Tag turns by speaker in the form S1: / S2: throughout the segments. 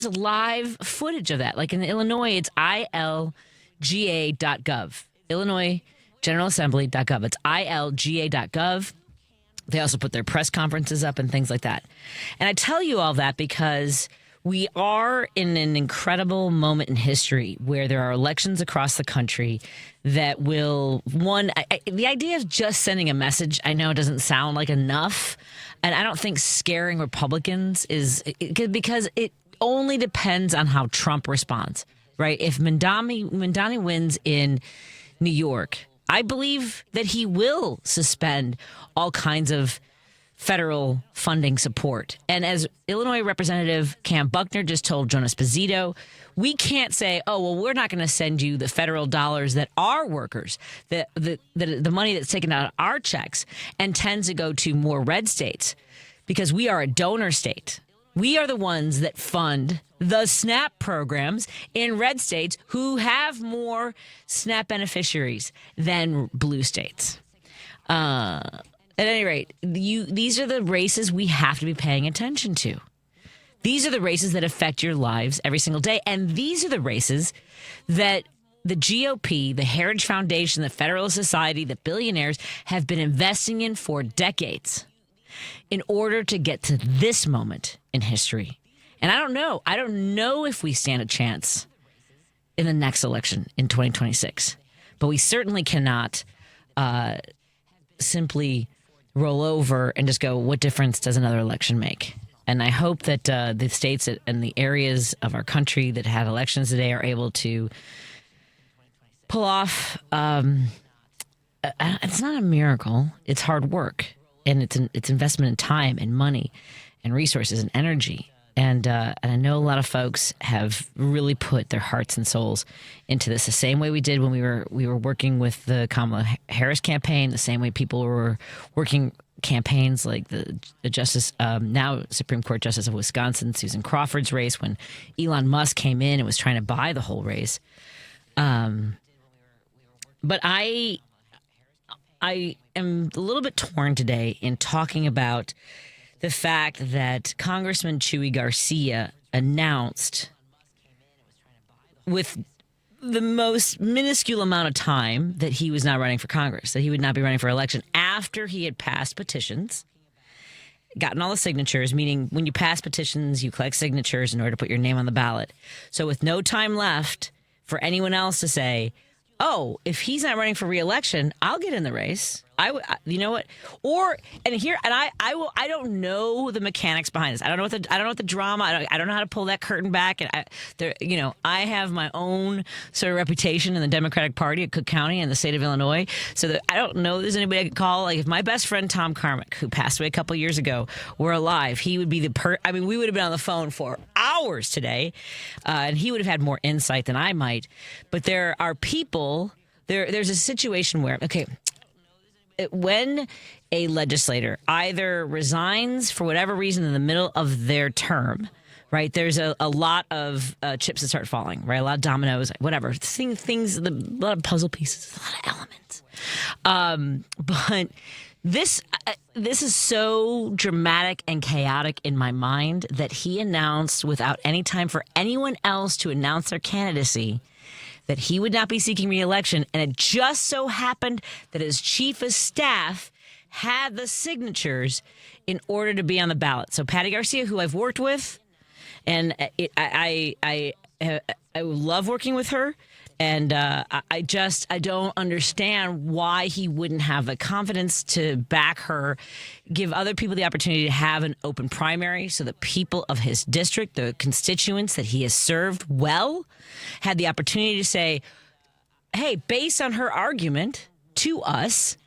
S1: There's live footage of that. Like in Illinois, it's ilga.gov. Illinois General Assembly.gov. It's ilga.gov. They also put their press conferences up and things like that. And I tell you all that because we are in an incredible moment in history where there are elections across the country that will, the idea of just sending a message, I know it doesn't sound like enough. And I don't think scaring Republicans because it only depends on how Trump responds, right? If Mamdani wins in New York, I believe that he will suspend all kinds of federal funding support. And as Illinois Representative Cam Buckner just told Jonas Esposito, we can't say, oh, well, we're not going to send you the federal dollars that our workers, the money that's taken out of our checks and tends to go to more red states because we are a donor state. We are the ones that fund the SNAP programs in red states who have more SNAP beneficiaries than blue states. At any rate, these are the races we have to be paying attention to. These are the races that affect your lives every single day. And these are the races that the GOP, the Heritage Foundation, the Federalist Society, the billionaires have been investing in for decades in order to get to this moment in history. And I don't know if we stand a chance in the next election in 2026, but we certainly cannot simply roll over and just go, what difference does another election make? And I hope that the states and the areas of our country that had elections today are able to pull off. It's not a miracle. It's hard work. And it's investment in time and money and resources and energy. And I know a lot of folks have really put their hearts and souls into this the same way we did when we were working with the Kamala Harris campaign, the same way people were working campaigns like the Justice, now Supreme Court Justice of Wisconsin, Susan Crawford's race, when Elon Musk came in and was trying to buy the whole race. But I am a little bit torn today in talking about the fact that Congressman Chuy Garcia announced with the most minuscule amount of time that he was not running for Congress, that he would not be running for election after he had passed petitions, gotten all the signatures, meaning when you pass petitions, you collect signatures in order to put your name on the ballot. So with no time left for anyone else to say, oh, if he's not running for re-election, I'll get in the race. You know what? I don't know the mechanics behind this. I don't know what the drama. I don't know how to pull that curtain back. And I have my own sort of reputation in the Democratic Party at Cook County and the state of Illinois. So that I don't know if there's anybody I could call. Like if my best friend Tom Carmack, who passed away a couple years ago, were alive, he would be we would have been on the phone for hours today, and he would have had more insight than I might. But there are people. There's a situation where when a legislator either resigns for whatever reason in the middle of their term, right, there's a lot of chips that start falling, right? A lot of dominoes, whatever, things, a lot of puzzle pieces, a lot of elements. But this is so dramatic and chaotic in my mind that he announced without any time for anyone else to announce their candidacy that he would not be seeking re-election, and it just so happened that his chief of staff had the signatures in order to be on the ballot. So Patti Garcia, who I've worked with, and I love working with her, and I don't understand why he wouldn't have the confidence to back her, give other people the opportunity to have an open primary so that people of his district, the constituents that he has served well, had the opportunity to say, hey, based on her argument to us,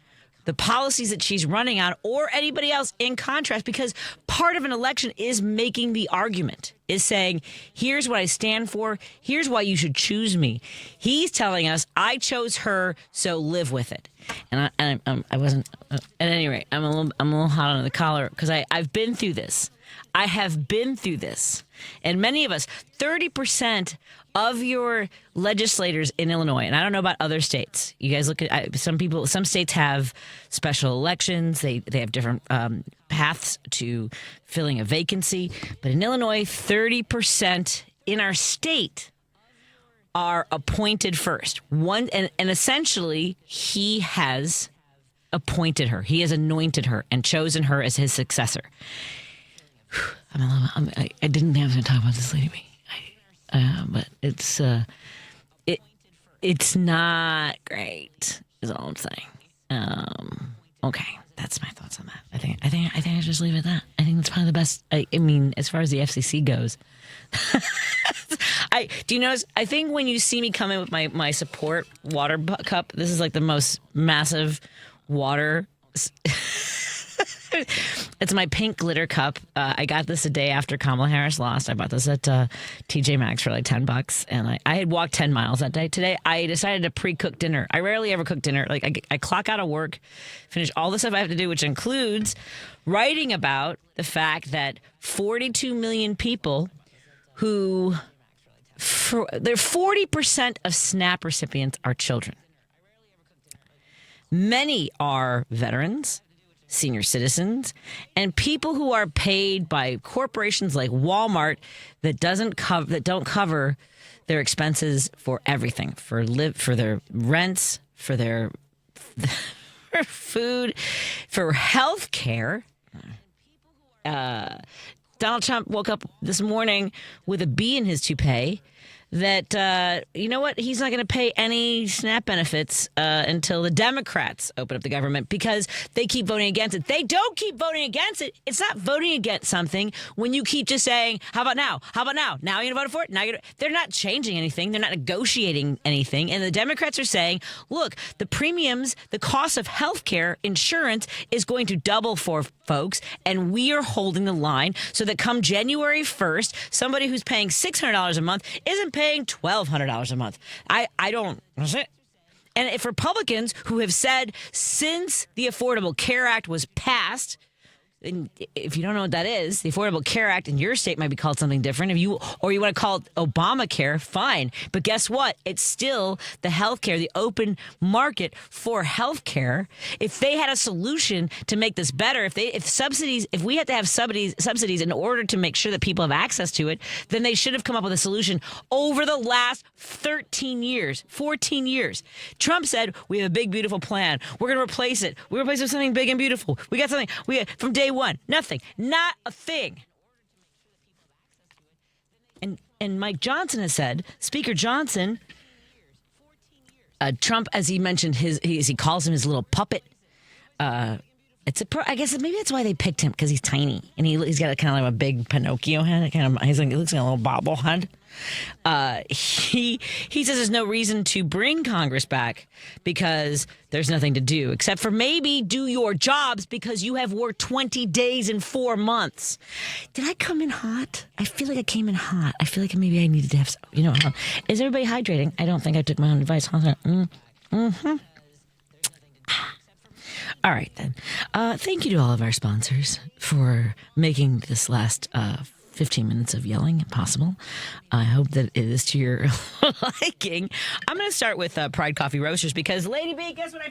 S1: the policies that she's running on, or anybody else in contrast, because part of an election is making the argument, is saying, here's what I stand for, here's why you should choose me. He's telling us, I chose her, so live with it. And I wasn't, at any rate, I'm a little hot on the collar, because I've been through this. I have been through this. And many of us, 30% of your legislators in Illinois, and I don't know about other states. You guys look at some states have special elections. They have different paths to filling a vacancy. But in Illinois, 30% in our state are appointed first. And essentially, he has appointed her. He has anointed her and chosen her as his successor. I didn't have to talk about this lady, but it's not great. Is all I'm saying. Okay, that's my thoughts on that. I think I just leave it at that. I think that's probably the best. I mean, as far as the FCC goes, do you notice? I think when you see me come in with my support water cup, this is like the most massive water. It's my pink glitter cup. I got this a day after Kamala Harris lost. I bought this at TJ Maxx for like $10, and I had walked 10 miles that day. Today, I decided to pre-cook dinner. I rarely ever cook dinner. Like I clock out of work, finish all the stuff I have to do, which includes writing about the fact that 42 million people who, they're 40% of SNAP recipients are children. Many are veterans, senior citizens, and people who are paid by corporations like Walmart that don't cover their expenses for everything, for their rents, for their for food, for health care. Donald Trump woke up this morning with a bee in his toupee that, you know what, he's not going to pay any SNAP benefits until the Democrats open up the government because they keep voting against it. They don't keep voting against it. It's not voting against something when you keep just saying, how about now? How about now? Now you're going to vote for it? Now they're not changing anything. They're not negotiating anything. And the Democrats are saying, look, the premiums, the cost of health care insurance is going to double for folks, and we are holding the line so that come January 1st, somebody who's paying $600 a month isn't paying $1,200 a month. I don't. That's it. And if Republicans who have said since the Affordable Care Act was passed, and if you don't know what that is, the Affordable Care Act in your state might be called something different. If you want to call it Obamacare, fine. But guess what? It's still the healthcare, the open market for healthcare. If they had a solution to make this better, if we had to have subsidies in order to make sure that people have access to it, then they should have come up with a solution over the last 14 years. Trump said, we have a big, beautiful plan. We're going to replace it. We replace it with something big and beautiful. We got something. From day one, nothing, not a thing. And Mike Johnson has said, Speaker Johnson, Trump, as he mentioned, he calls him his little puppet. I guess maybe that's why they picked him, because he's tiny and he's got kind of like a big Pinocchio head. He looks like a little bobblehead. He says there's no reason to bring Congress back because there's nothing to do except for maybe do your jobs because you have worked 20 days in 4 months. Did I come in hot? I feel like I came in hot. I feel like maybe I needed to have, is everybody hydrating? I don't think I took my own advice. Mm-hmm. All right, then. Thank you to all of our sponsors for making this last 15 minutes of yelling possible. I hope that it is to your liking. I'm going to start with Pride Coffee Roasters because, Lady B, guess what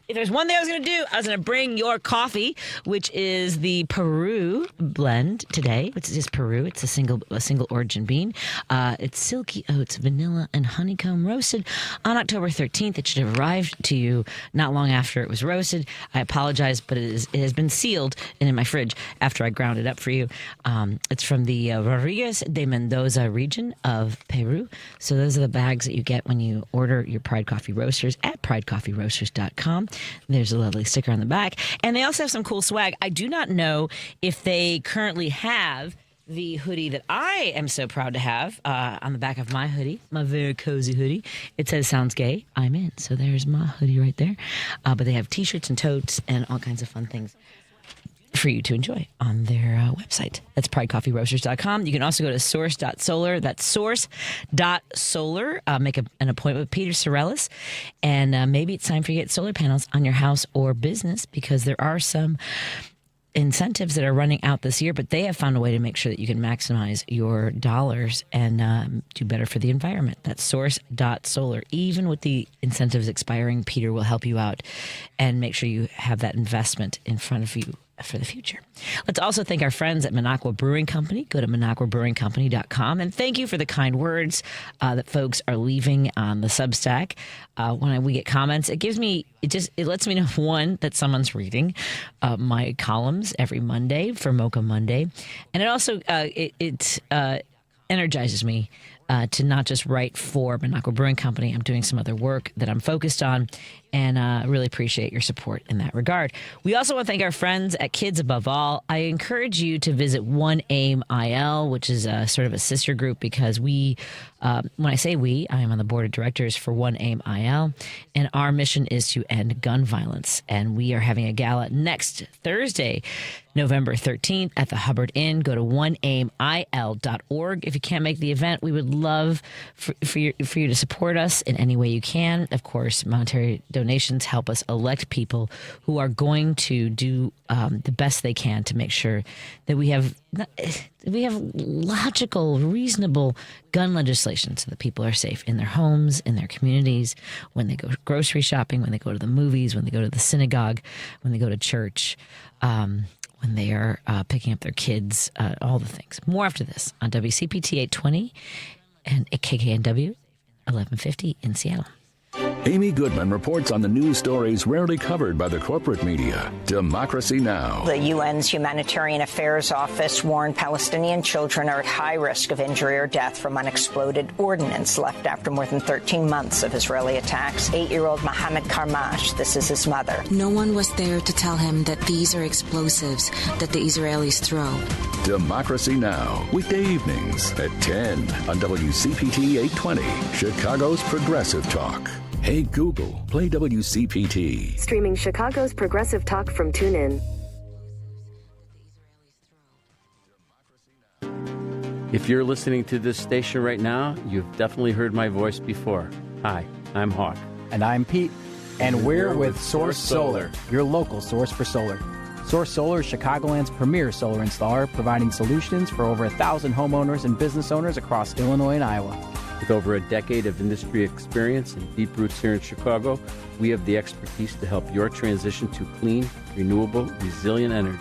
S1: if there's one thing I was going to do, I was going to bring your coffee, which is the Peru blend today. It's just Peru. It's a single origin bean. It's silky oats, vanilla, and honeycomb roasted on October 13th. It should have arrived to you not long after it was roasted. I apologize, but it has been sealed and in my fridge after I ground it up for you. It's from the Rodriguez de Mendoza region of Peru. So those are the bags that you get when you order your Pride Coffee Roasters at pridecoffeeroasters.com. There's a lovely sticker on the back. And they also have some cool swag. I do not know if they currently have the hoodie that I am so proud to have on the back of my hoodie, my very cozy hoodie. It says, sounds gay, I'm in. So there's my hoodie right there. But they have T-shirts and totes and all kinds of fun things for you to enjoy on their website. That's pridecoffeeroasters.com. You can also go to source.solar. That's source.solar. Make an appointment with Peter Sorellis. And maybe it's time for you to get solar panels on your house or business because there are some incentives that are running out this year, but they have found a way to make sure that you can maximize your dollars and do better for the environment. That's source.solar. Even with the incentives expiring, Peter will help you out and make sure you have that investment in front of you for the future. Let's also thank our friends at Minocqua Brewing Company. Go to minocquabrewingcompany.com. And thank you for the kind words that folks are leaving on the Substack. When we get comments, it lets me know, one, that someone's reading my columns every Monday for Mocha Monday. And it also energizes me to not just write for Minocqua Brewing Company. I'm doing some other work that I'm focused on, and really appreciate your support in that regard. We also want to thank our friends at Kids Above All. I encourage you to visit One Aim IL, which is a sort of a sister group, because when I say we, I am on the board of directors for One Aim IL, and our mission is to end gun violence. And we are having a gala next Thursday, November 13th at the Hubbard Inn. Go to oneaimil.org. If you can't make the event, we would love for you to support us in any way you can. Of course, monetary donations help us elect people who are going to do the best they can to make sure that we have logical, reasonable gun legislation so that people are safe in their homes, in their communities, when they go grocery shopping, when they go to the movies, when they go to the synagogue, when they go to church, when they are picking up their kids, all the things. More after this on WCPT 820 and at KKNW 1150 in Seattle.
S2: Amy Goodman reports on the news stories rarely covered by the corporate media. Democracy Now!
S3: The UN's Humanitarian Affairs Office warned Palestinian children are at high risk of injury or death from unexploded ordnance left after more than 13 months of Israeli attacks. 8-year-old Mohammed Karmash, this is his mother.
S4: No one was there to tell him that these are explosives that the Israelis throw.
S2: Democracy Now! Weekday evenings at 10 on WCPT 820, Chicago's Progressive Talk. Hey Google, play WCPT.
S5: Streaming Chicago's Progressive Talk from TuneIn.
S6: If you're listening to this station right now, you've definitely heard my voice before. Hi, I'm Hawk.
S7: And I'm Pete. And we're with Source Solar, your local source for solar. Source Solar is Chicagoland's premier solar installer, providing solutions for over 1,000 homeowners and business owners across Illinois and Iowa.
S6: With over a decade of industry experience and deep roots here in Chicago, we have the expertise to help your transition to clean, renewable, resilient energy.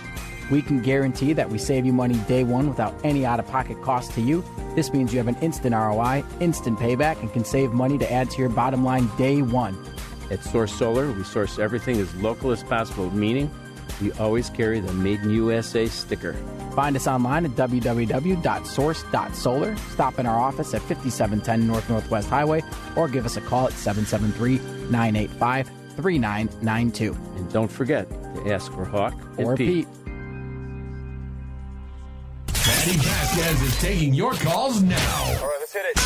S7: We can guarantee that we save you money day one without any out-of-pocket cost to you. This means you have an instant ROI, instant payback, and can save money to add to your bottom line day one.
S6: At Source Solar, we source everything as local as possible, meaning we always carry the Made in USA sticker.
S7: Find us online at www.source.solar. Stop in our office at 5710 North Northwest Highway or give us a call at 773-985-3992.
S6: And don't forget to ask for Hawk
S7: or Pete.
S8: Patti Vasquez is taking your calls now.
S9: All right, let's hit it.
S8: At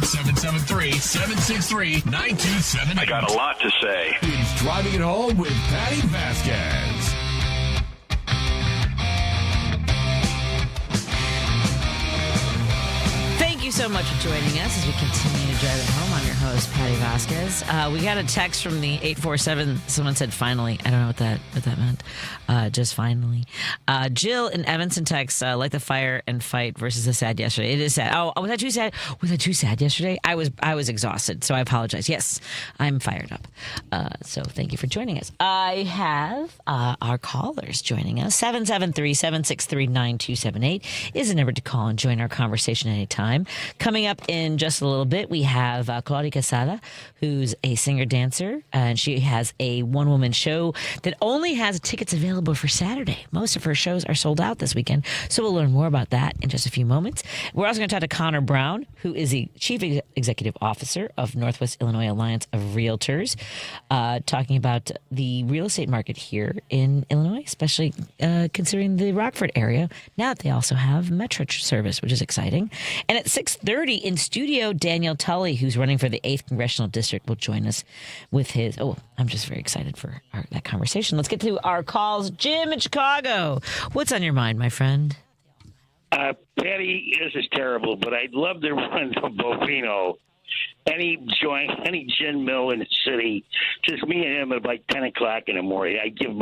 S8: 773-763-9278.
S9: I got a lot to say.
S8: He's driving it home with Patti Vasquez.
S1: Thank you so much for joining us as we continue to drive it home. I'm your host, Patti Vasquez. We got a text from the 847. Someone said finally. I don't know what that meant. Just finally. Jill in Evanston texts, like the fire and fight versus the sad yesterday. It is sad. Oh, was I too sad? Was I too sad yesterday? I was exhausted, so I apologize. Yes, I'm fired up. So thank you for joining us. I have our callers joining us. 773-763-9278 is the number to call and join our conversation anytime. Coming up in just a little bit, we have Claudia Quesada, who's a singer-dancer, and she has a one-woman show that only has tickets available for Saturday. Most of her shows are sold out this weekend, so we'll learn more about that in just a few moments. We're also going to talk to Conor Brown, who is the Chief Executive Officer of Northwest Illinois Alliance of Realtors, talking about the real estate market here in Illinois, especially considering the Rockford area, now that they also have Metro service, which is exciting. And at 6:30 in studio, Daniel Tully, who's running for the 8th Congressional District, will join us with his... Oh, I'm just very excited for that conversation. Let's get to our calls. Jim in Chicago, what's on your mind, my friend?
S10: Patty, this is terrible, but I'd love to run to Bovino. Any gin mill in the city, just me and him at like 10 o'clock in the morning. I give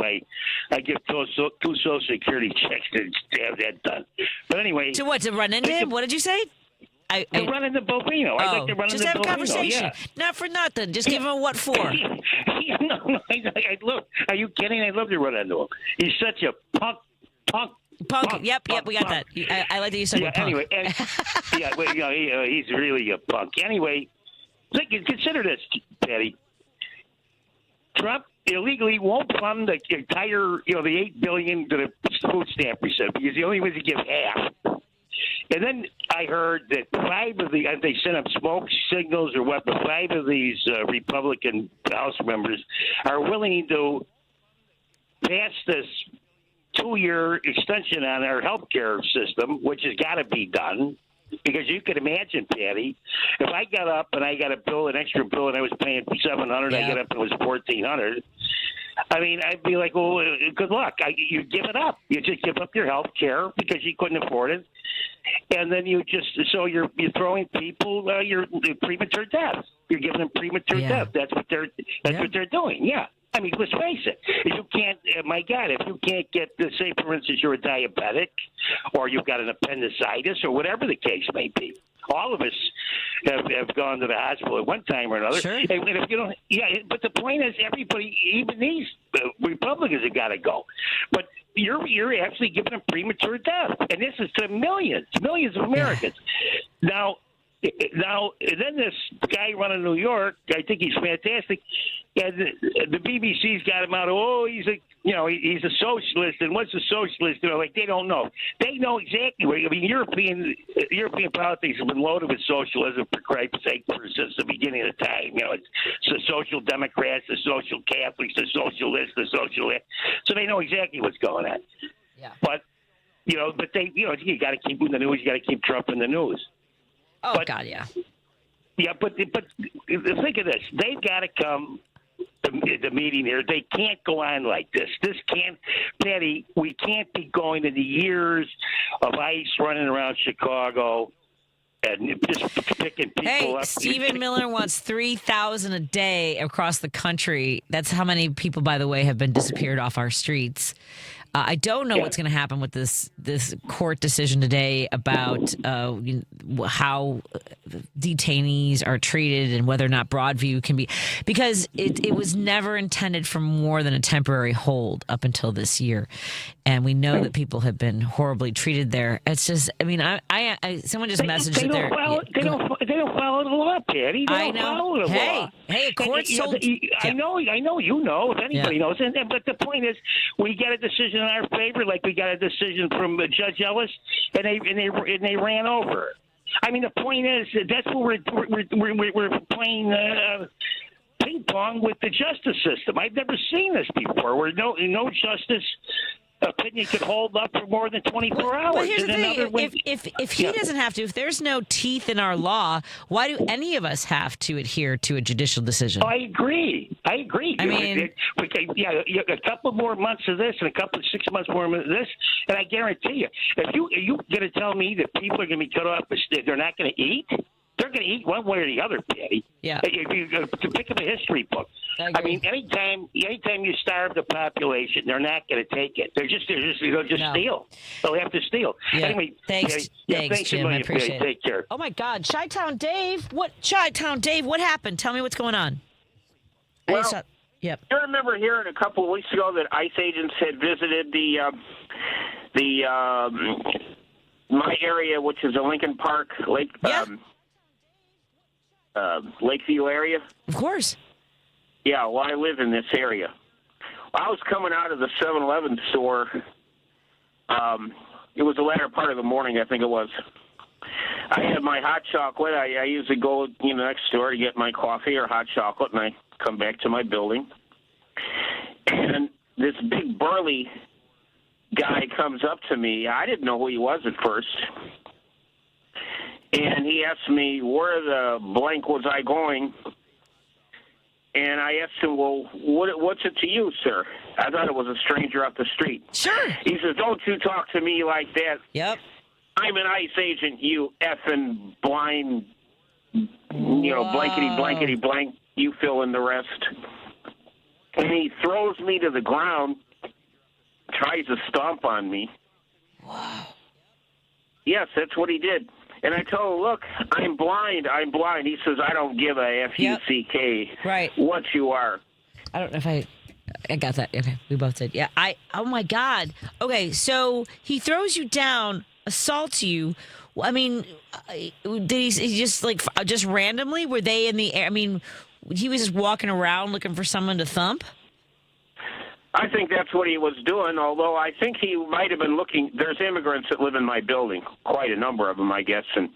S10: two Social Security checks to have that done. But anyway,
S1: to what? To run into him? What did you say?
S10: To run into Bovino. I'd like to run
S1: just
S10: into
S1: have
S10: Bovino.
S1: a conversation.
S10: Yeah.
S1: Not for nothing. Just give him a what for.
S10: No, I'd love. Are you kidding? I'd love to run into him. He's such a punk.
S1: Yep, we got that. I like that you said punk.
S10: Anyway, he's really a punk. Anyway, consider this, Patty. Trump illegally won't fund the entire, the $8 billion to the food stamp recipient because he only wants to give half. And then I heard that they sent up smoke signals or what, but 5 of these Republican House members are willing to pass this 2-year extension on our health care system, which has got to be done. Because you could imagine, Patty, if I got up and I got an extra bill, and I was paying $700, I got up and it was $1,400. I mean, I'd be like, well, good luck. You give it up. You just give up your health care because you couldn't afford it, and then you're throwing people your premature death. You're giving them premature death. That's what they're doing. Yeah. I mean, let's face it. If you can't, my God, if you can't get, say, for instance, you're a diabetic or you've got an appendicitis or whatever the case may be. All of us have gone to the hospital at one time or another.
S1: Sure.
S10: And if you don't, but the point is, everybody, even these Republicans, have got to go. But you're actually giving them premature death, and this is to millions of Americans. Now, then this guy running New York, I think he's fantastic. And the BBC's got him out. He's a socialist. And what's a socialist? Like they don't know. They know exactly what. I mean, European politics have been loaded with socialism for Christ's sake since the beginning of the time. It's the social democrats, the social Catholics, the socialists, the socialists. So they know exactly what's going on.
S1: Yeah.
S10: But you got to keep in the news. You got to keep Trump in the news.
S1: Oh, God, yeah.
S10: Yeah, but think of this. They've got to come to the meeting here. They can't go on like this. Patty, we can't be going to the years of ICE running around Chicago and just picking people up.
S1: Hey, Stephen Miller wants 3,000 a day across the country. That's how many people, by the way, have been disappeared off our streets. I don't know what's going to happen with this court decision today about how detainees are treated and whether or not Broadview can be, because it was never intended for more than a temporary hold up until this year, and we know that people have been horribly treated there. It's just, I mean, someone just messaged that
S10: they don't follow the law, Patty. They don't follow the law.
S1: Hey, courts told.
S10: I know, you know, if anybody knows. But the point is, we get a decision in our favor, like we got a decision from Judge Ellis, and they ran over. I mean, the point is that's what we're playing ping pong with the justice system. I've never seen this before, where no justice opinion could hold up for more than 24 hours.
S1: But here's the thing: if he doesn't have to, if there's no teeth in our law, why do any of us have to adhere to a judicial decision?
S10: I agree.
S1: I mean,
S10: a couple more months of this and a couple of 6 months more of this, and I guarantee you, if you going to tell me that people are going to be cut off, they're not going to eat. They're going to eat one way or the other, Patty.
S1: Yeah.
S10: If you pick up a history book. I mean, anytime you starve the population, they're not going to take it. They'll just steal. They'll have to steal.
S1: Yeah.
S10: Anyway,
S1: thanks, Jim. I appreciate it.
S10: Take care.
S1: Oh my God, Chi-Town Dave! What happened? Tell me what's going on.
S11: Well,
S1: yep.
S11: I remember hearing a couple of weeks ago that ICE agents had visited my area, which is a Lincoln Park Lakeview area.
S1: Of course.
S11: Yeah, well, I live in this area. I was coming out of the 7-Eleven store. It was the latter part of the morning, I think it was. I had my hot chocolate. I usually go next door to get my coffee or hot chocolate, and I come back to my building. And this big burly guy comes up to me. I didn't know who he was at first. And he asked me, where the blank was I going? And I asked him, well, what's it to you, sir? I thought it was a stranger off the street.
S1: Sure.
S11: He says, don't you talk to me like that.
S1: Yep.
S11: I'm an ICE agent, you effing blind, blankety blank, you fill in the rest. And he throws me to the ground, tries to stomp on me.
S1: Wow.
S11: Yes, that's what he did. And I told him, look, I'm blind. He says, I don't give a F-U-C-K
S1: right.
S11: what you are.
S1: I don't know if I got that. Okay, we both did. Yeah, oh my God. Okay, so he throws you down, assaults you. I mean, did he just randomly? Were they in the air? I mean, he was just walking around looking for someone to thump?
S11: I think that's what he was doing, although I think he might have been looking. There's immigrants that live in my building, quite a number of them, I guess, and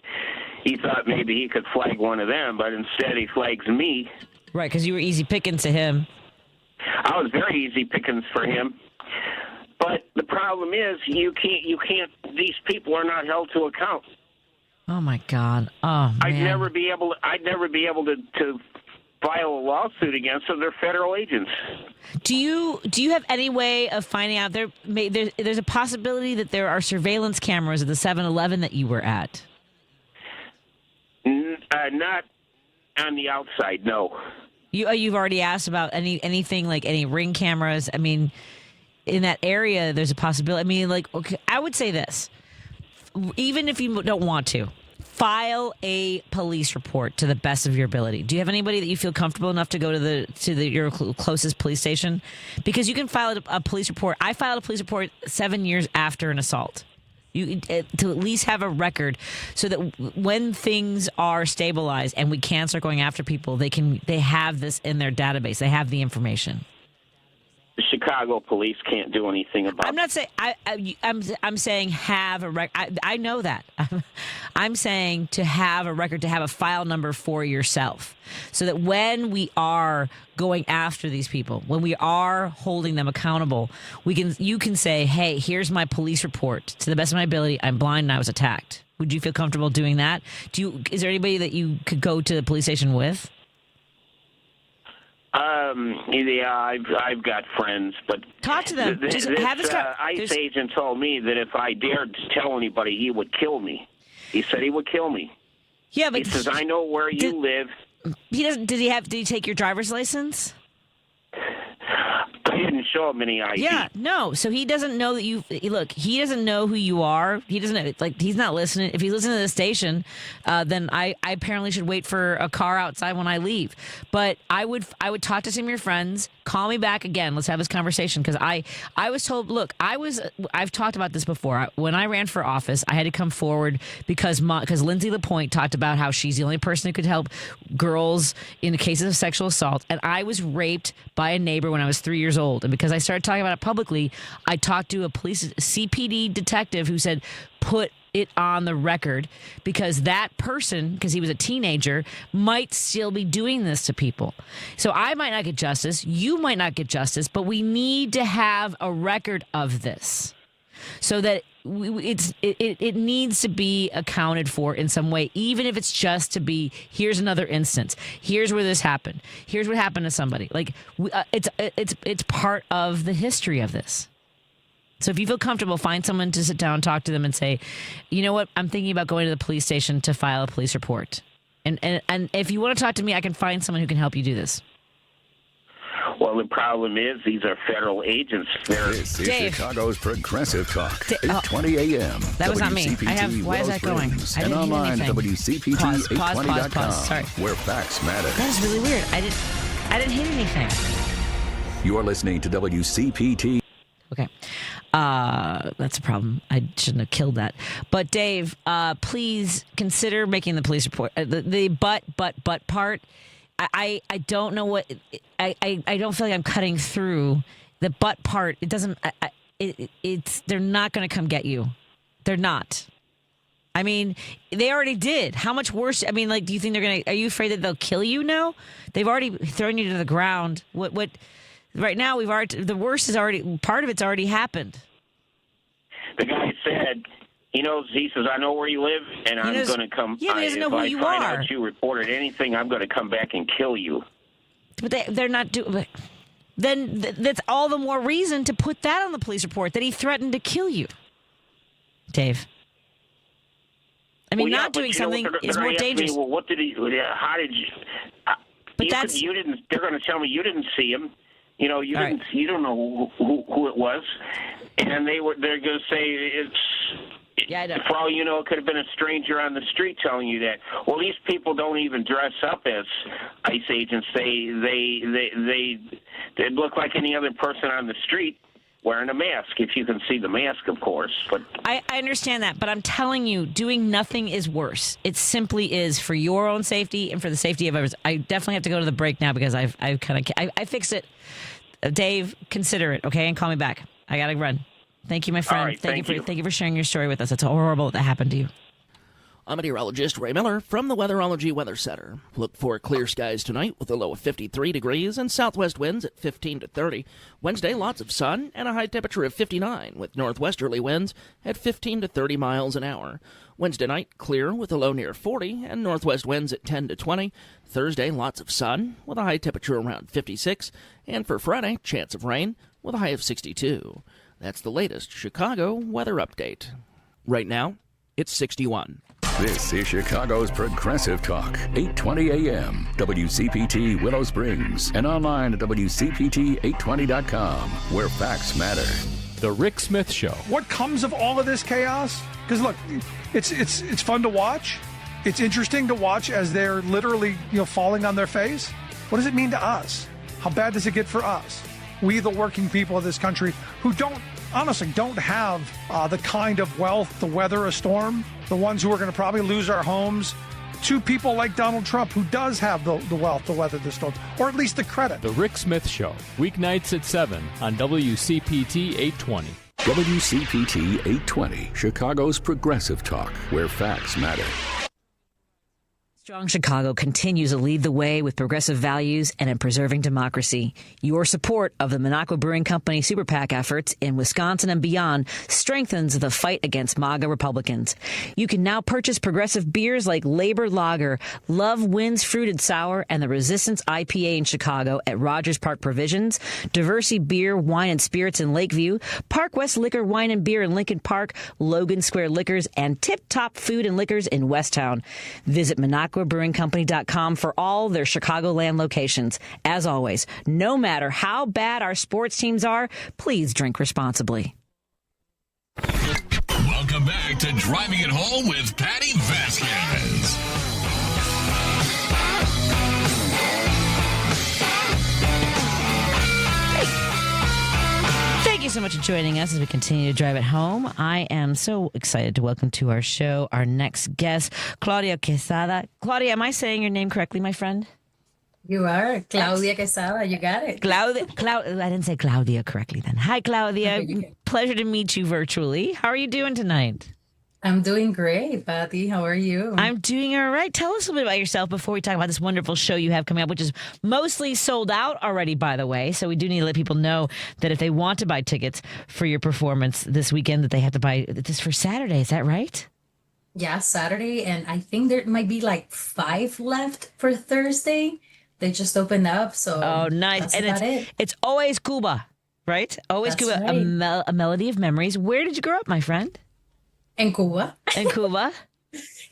S11: he thought maybe he could flag one of them, but instead he flags me.
S1: Right, because you were easy pickings to him.
S11: I was very easy pickings for him. But the problem is you can't, these people are not held to account.
S1: Oh, my God. Oh, man.
S11: I'd never be able to file a lawsuit against them. They're federal agents.
S1: Do you have any way of finding out there's a possibility that there are surveillance cameras at the 7-Eleven that you were at?
S11: Not on the outside, no.
S1: You've already asked about anything like any ring cameras. I mean, in that area, there's a possibility. I mean, like, okay, I would say this: even if you don't want to, file a police report to the best of your ability. Do you have anybody that you feel comfortable enough to go to your closest police station? Because you can file a police report. I filed a police report 7 years after an assault. To at least have a record so that when things are stabilized and we can start going after people, they have this in their database. They have the information.
S11: The Chicago police can't do anything about it.
S1: I'm not saying I'm saying have a record. I know that. I'm saying to have a record, to have a file number for yourself, so that when we are going after these people, when we are holding them accountable, you can say, "Hey, here's my police report. To the best of my ability, I'm blind and I was attacked." Would you feel comfortable doing that? Is there anybody that you could go to the police station with?
S11: Yeah, I've got friends, but
S1: talk to them.
S11: This ICE agent told me that if I dared to tell anybody, he would kill me. He said he would kill me.
S1: Yeah, but
S11: he says, I know where you live.
S1: He doesn't. Did he take your driver's license?
S11: I didn't show him any ID.
S1: Yeah, no. So he doesn't know that you. Look, he doesn't know who you are. He doesn't know, he's not listening. If he's listening to the station, then I apparently should wait for a car outside when I leave. But I would talk to some of your friends. Call me back again. Let's have this conversation, because I was told. Look, I've talked about this before. When I ran for office, I had to come forward because Lindsay LaPointe talked about how she's the only person who could help girls in cases of sexual assault, and I was raped by a neighbor when I was 3 years old. And because I started talking about it publicly, I talked to a CPD detective who said, put it on the record, because that person, because he was a teenager, might still be doing this to people. So I might not get justice. You might not get justice, but we need to have a record of this so that it needs to be accounted for in some way, even if it's just to be, here's another instance. Here's where this happened. Here's what happened to somebody. Like it's part of the history of this. So if you feel comfortable, find someone to sit down, talk to them, and say, you know what, I'm thinking about going to the police station to file a police report. And if you want to talk to me, I can find someone who can help you do this.
S11: Well, the problem is these are federal agents.
S2: This is
S1: Dave.
S2: Chicago's Progressive Talk, 820 a.m.
S1: That was not me. Why is that going? I didn't
S2: and
S1: hear
S2: online at
S1: anything.
S2: WCPT820.com,
S1: Pause. Sorry.
S2: where facts matter.
S1: That is really weird. I didn't hit anything.
S2: You're listening to WCPT.
S1: Okay. That's a problem. I shouldn't have killed that. But Dave, please consider making the police report. The but part. I don't know what I don't feel like I'm cutting through the but part. It doesn't. They're not going to come get you. They're not. I mean, they already did. How much worse? I mean, like, do you think they're going to? Are you afraid that they'll kill you now? They've already thrown you to the ground. What? Right now, the worst is already, part of it's already happened.
S11: The guy said, he says, I know where you live, and I'm going to come.
S1: Yeah, but he doesn't know who you are.
S11: If I find out you reported anything, I'm going to come back and kill you.
S1: But they're not doing. Then that's all the more reason to put that on the police report, that he threatened to kill you. Dave. I mean,
S11: Well,
S1: not doing something is
S11: they're
S1: more
S11: gonna ask me,
S1: dangerous.
S11: well, what did he? How did you?
S1: But that's
S11: you didn't. They're going to tell me you didn't see him. You know, you
S1: All
S11: didn't.
S1: right.
S11: You don't know who it was, and they're going to say it's.
S1: Yeah, I know.
S11: For all you know, it could have been a stranger on the street telling you that. Well, these people don't even dress up as ICE agents. They look like any other person on the street wearing a mask, if you can see the mask, of course. But
S1: I understand that, but I'm telling you, doing nothing is worse. It simply is for your own safety and for the safety of others. I definitely have to go to the break now because I fixed it. Dave, consider it, okay, and call me back. I gotta run. Thank you, my friend.
S11: All right, thank you.
S1: Thank you for sharing your story with us. It's horrible that happened to you.
S12: I'm meteorologist Ray Miller from the Weatherology Weather Center. Look for clear skies tonight with a low of 53 degrees and southwest winds at 15 to 30. Wednesday, lots of sun and a high temperature of 59 with northwesterly winds at 15 to 30 miles an hour. Wednesday night, clear with a low near 40 and northwest winds at 10 to 20. Thursday, lots of sun with a high temperature around 56. And for Friday, chance of rain with a high of 62. That's the latest Chicago weather update. Right now, it's 61.
S2: This is Chicago's Progressive Talk, 820 AM, WCPT Willow Springs, and online at WCPT820.com, where facts matter.
S13: The Rick Smith Show.
S14: What comes of all of this chaos? Because look, it's fun to watch. It's interesting to watch as they're literally falling on their face. What does it mean to us? How bad does it get for us? We, the working people of this country, who honestly don't have the kind of wealth to weather a storm, the ones who are going to probably lose our homes, to people like Donald Trump, who does have the wealth to weather the storm, or at least the credit.
S13: The Rick Smith Show, weeknights at 7 on WCPT 820.
S2: WCPT 820, Chicago's Progressive Talk, where facts matter.
S1: Strong Chicago continues to lead the way with progressive values and in preserving democracy. Your support of the Minocqua Brewing Company Super PAC efforts in Wisconsin and beyond strengthens the fight against MAGA Republicans. You can now purchase progressive beers like Labor Lager, Love Wins Fruited Sour, and the Resistance IPA in Chicago at Rogers Park Provisions, Diversity Beer, Wine, and Spirits in Lakeview, Park West Liquor, Wine, and Beer in Lincoln Park, Logan Square Liquors, and Tip Top Food and Liquors in Westtown. Visit MinocquaBrewingCompany.com for all their Chicagoland locations. As always, no matter how bad our sports teams are, please drink responsibly.
S8: Welcome back to Driving It Home with Patti Vasquez.
S1: Thank you so much for joining us as we continue to drive it home. I am so excited to welcome to our show our next guest, Claudia Quesada. Claudia, am I saying your name correctly, my friend?
S15: You are. Claudia Quesada. You got it.
S1: I didn't say Claudia correctly then. Hi, Claudia. Pleasure to meet you virtually. How are you doing tonight?
S15: I'm doing great, Patti. How are you?
S1: I'm doing all right. Tell us a little bit about yourself before we talk about this wonderful show you have coming up, which is mostly sold out already, by the way. So we do need to let people know that if they want to buy tickets for your performance this weekend, that they have to buy this for Saturday. Is that right?
S15: Yeah, Saturday. And I think there might be like 5 left for Thursday. They just opened up. So
S1: oh, nice. And it's always Cuba, right? Always
S15: That's
S1: Cuba,
S15: right.
S1: A melody of memories. Where did you grow up, my friend?
S15: In Cuba.
S1: In Cuba?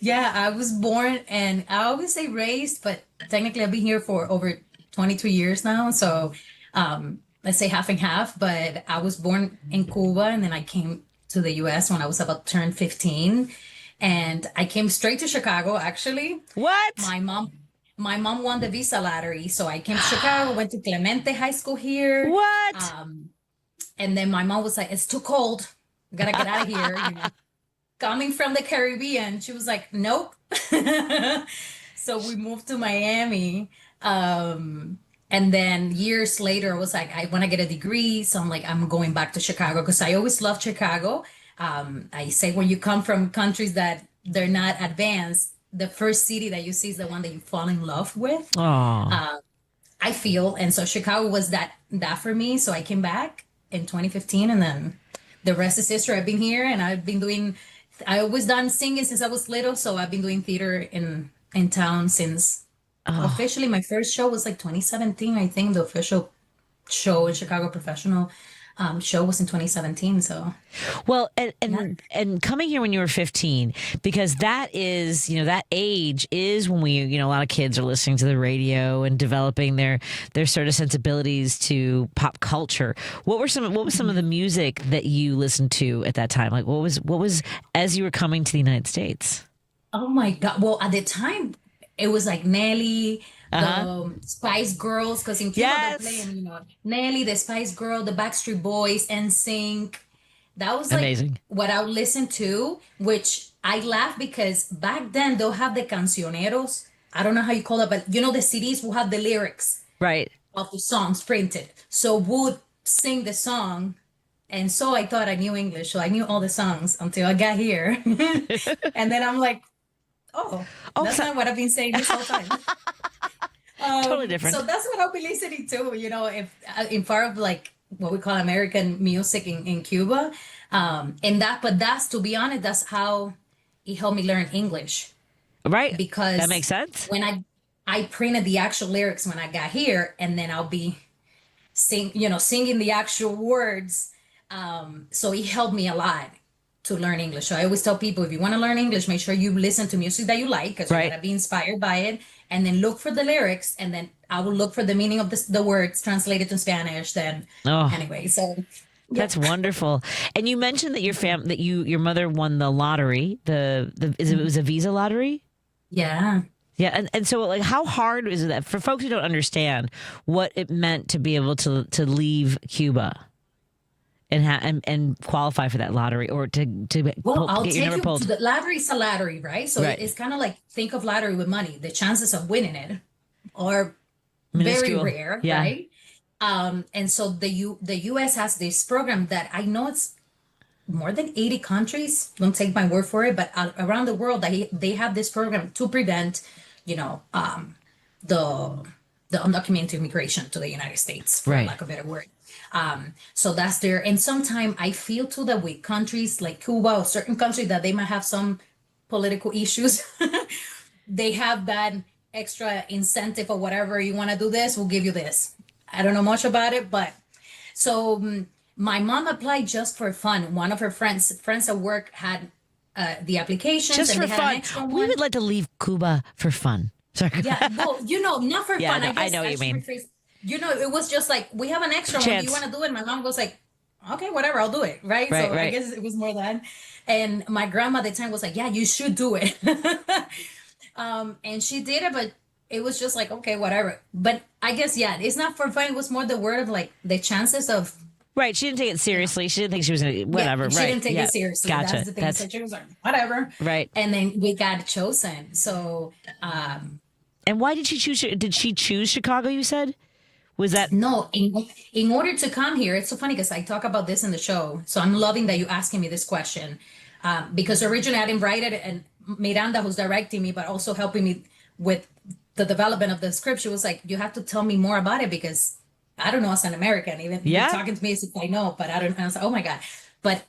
S15: Yeah, I was born, and I always say raised, but technically I've been here for over 22 years now. So let's say half and half. But I was born in Cuba, and then I came to the U.S. when I was about to turn 15. And I came straight to Chicago, actually.
S1: What?
S15: My mom won the visa lottery. So I came to Chicago, went to Clemente High School here.
S1: What?
S15: And then my mom was like, it's too cold. I gotta get out of here. You know. Coming from the Caribbean, she was like, nope. So we moved to Miami. And then years later, I was like, I want to get a degree. So I'm like, I'm going back to Chicago because I always loved Chicago. I say when you come from countries that they're not advanced, the first city that you see is the one that you fall in love with. I feel. And so Chicago was that for me. So I came back in 2015, and then the rest is history. I've been here, and I always done singing since I was little, so I've been doing theater in town since officially my first show was like 2017, I think, the official show in Chicago professional. show was in 2017. So,
S1: well, and coming here when you were 15, because that is, that age is when we, a lot of kids are listening to the radio and developing their sort of sensibilities to pop culture. What was some of the music that you listened to at that time? Like what was as you were coming to the United States?
S15: Oh my God. Well, at the time it was like Nelly, the Spice Girls, because in Cuba they're playing, Nelly, the Spice Girl, the Backstreet Boys, NSYNC. That was like amazing. What I would listen to, which I laugh because back then they'll have the cancioneros. I don't know how you call it, but the CDs will have the lyrics of the songs printed. So would sing the song. And so I thought I knew English. So I knew all the songs until I got here. And then I'm like, that's not what I've been saying this whole time.
S1: Totally different.
S15: So that's what I'll be listening to, if in part of like what we call American music in Cuba. But that's, to be honest, that's how it helped me learn English.
S1: Right.
S15: Because
S1: that makes sense.
S15: When I printed the actual lyrics when I got here, and then I'll be singing the actual words. So it helped me a lot to learn English. So I always tell people, if you want to learn English, make sure you listen to music that you like, because you're going to be inspired by it, and then look for the lyrics, and then I will look for the meaning of the words translated to Spanish. Then anyway, so
S1: that's wonderful. And you mentioned that your mother won the lottery. It was a Visa lottery.
S15: Yeah.
S1: Yeah, and so like, how hard is that for folks who don't understand what it meant to be able to leave Cuba? And qualify for that lottery, or to
S15: I'll
S1: get
S15: take
S1: your number pulled.
S15: To the lottery is a lottery, right? So it's kind of like, think of lottery with money. The chances of winning it are
S1: minuscule.
S15: very rare, right? And so the U.S. has this program that I know it's more than 80 countries. Don't take my word for it, but around the world, they have this program to prevent, the undocumented immigration to the United States, for lack of a better word. So that's there. And sometimes I feel too that with countries like Cuba or certain countries that they might have some political issues, they have that extra incentive or whatever. You want to do this, we'll give you this. I don't know much about it, but so my mom applied just for fun. One of her friends at work had the applications.
S1: Just
S15: and
S1: for fun. We would like to leave Cuba for fun. Sorry.
S15: Yeah, well, not for fun.
S1: No, I know what you mean.
S15: It was just like, we have an extra one. Do you want to do it? My mom was like, okay, whatever, I'll do it. Right. So I guess it was more that. And my grandma at the time was like, yeah, you should do it. And she did it, but it was just like, okay, whatever. But I guess, it's not for fun. It was more the word of like the chances of.
S1: Right. She didn't take it seriously. She didn't think she was going to, whatever.
S15: She didn't take it seriously.
S1: Gotcha.
S15: That's the thing. So she was like, whatever.
S1: Right.
S15: And then we got chosen. So.
S1: And why did she choose? Did she choose Chicago, you said? Was that?
S15: No, in order to come here, it's so funny because I talk about this in the show. So I'm loving that you're asking me this question. Because originally I didn't write it, and Miranda, who's directing me, but also helping me with the development of the script, she was like, you have to tell me more about it, because I don't know as an American, even you're talking to me as if I know, but I don't know. I was like, oh my God. But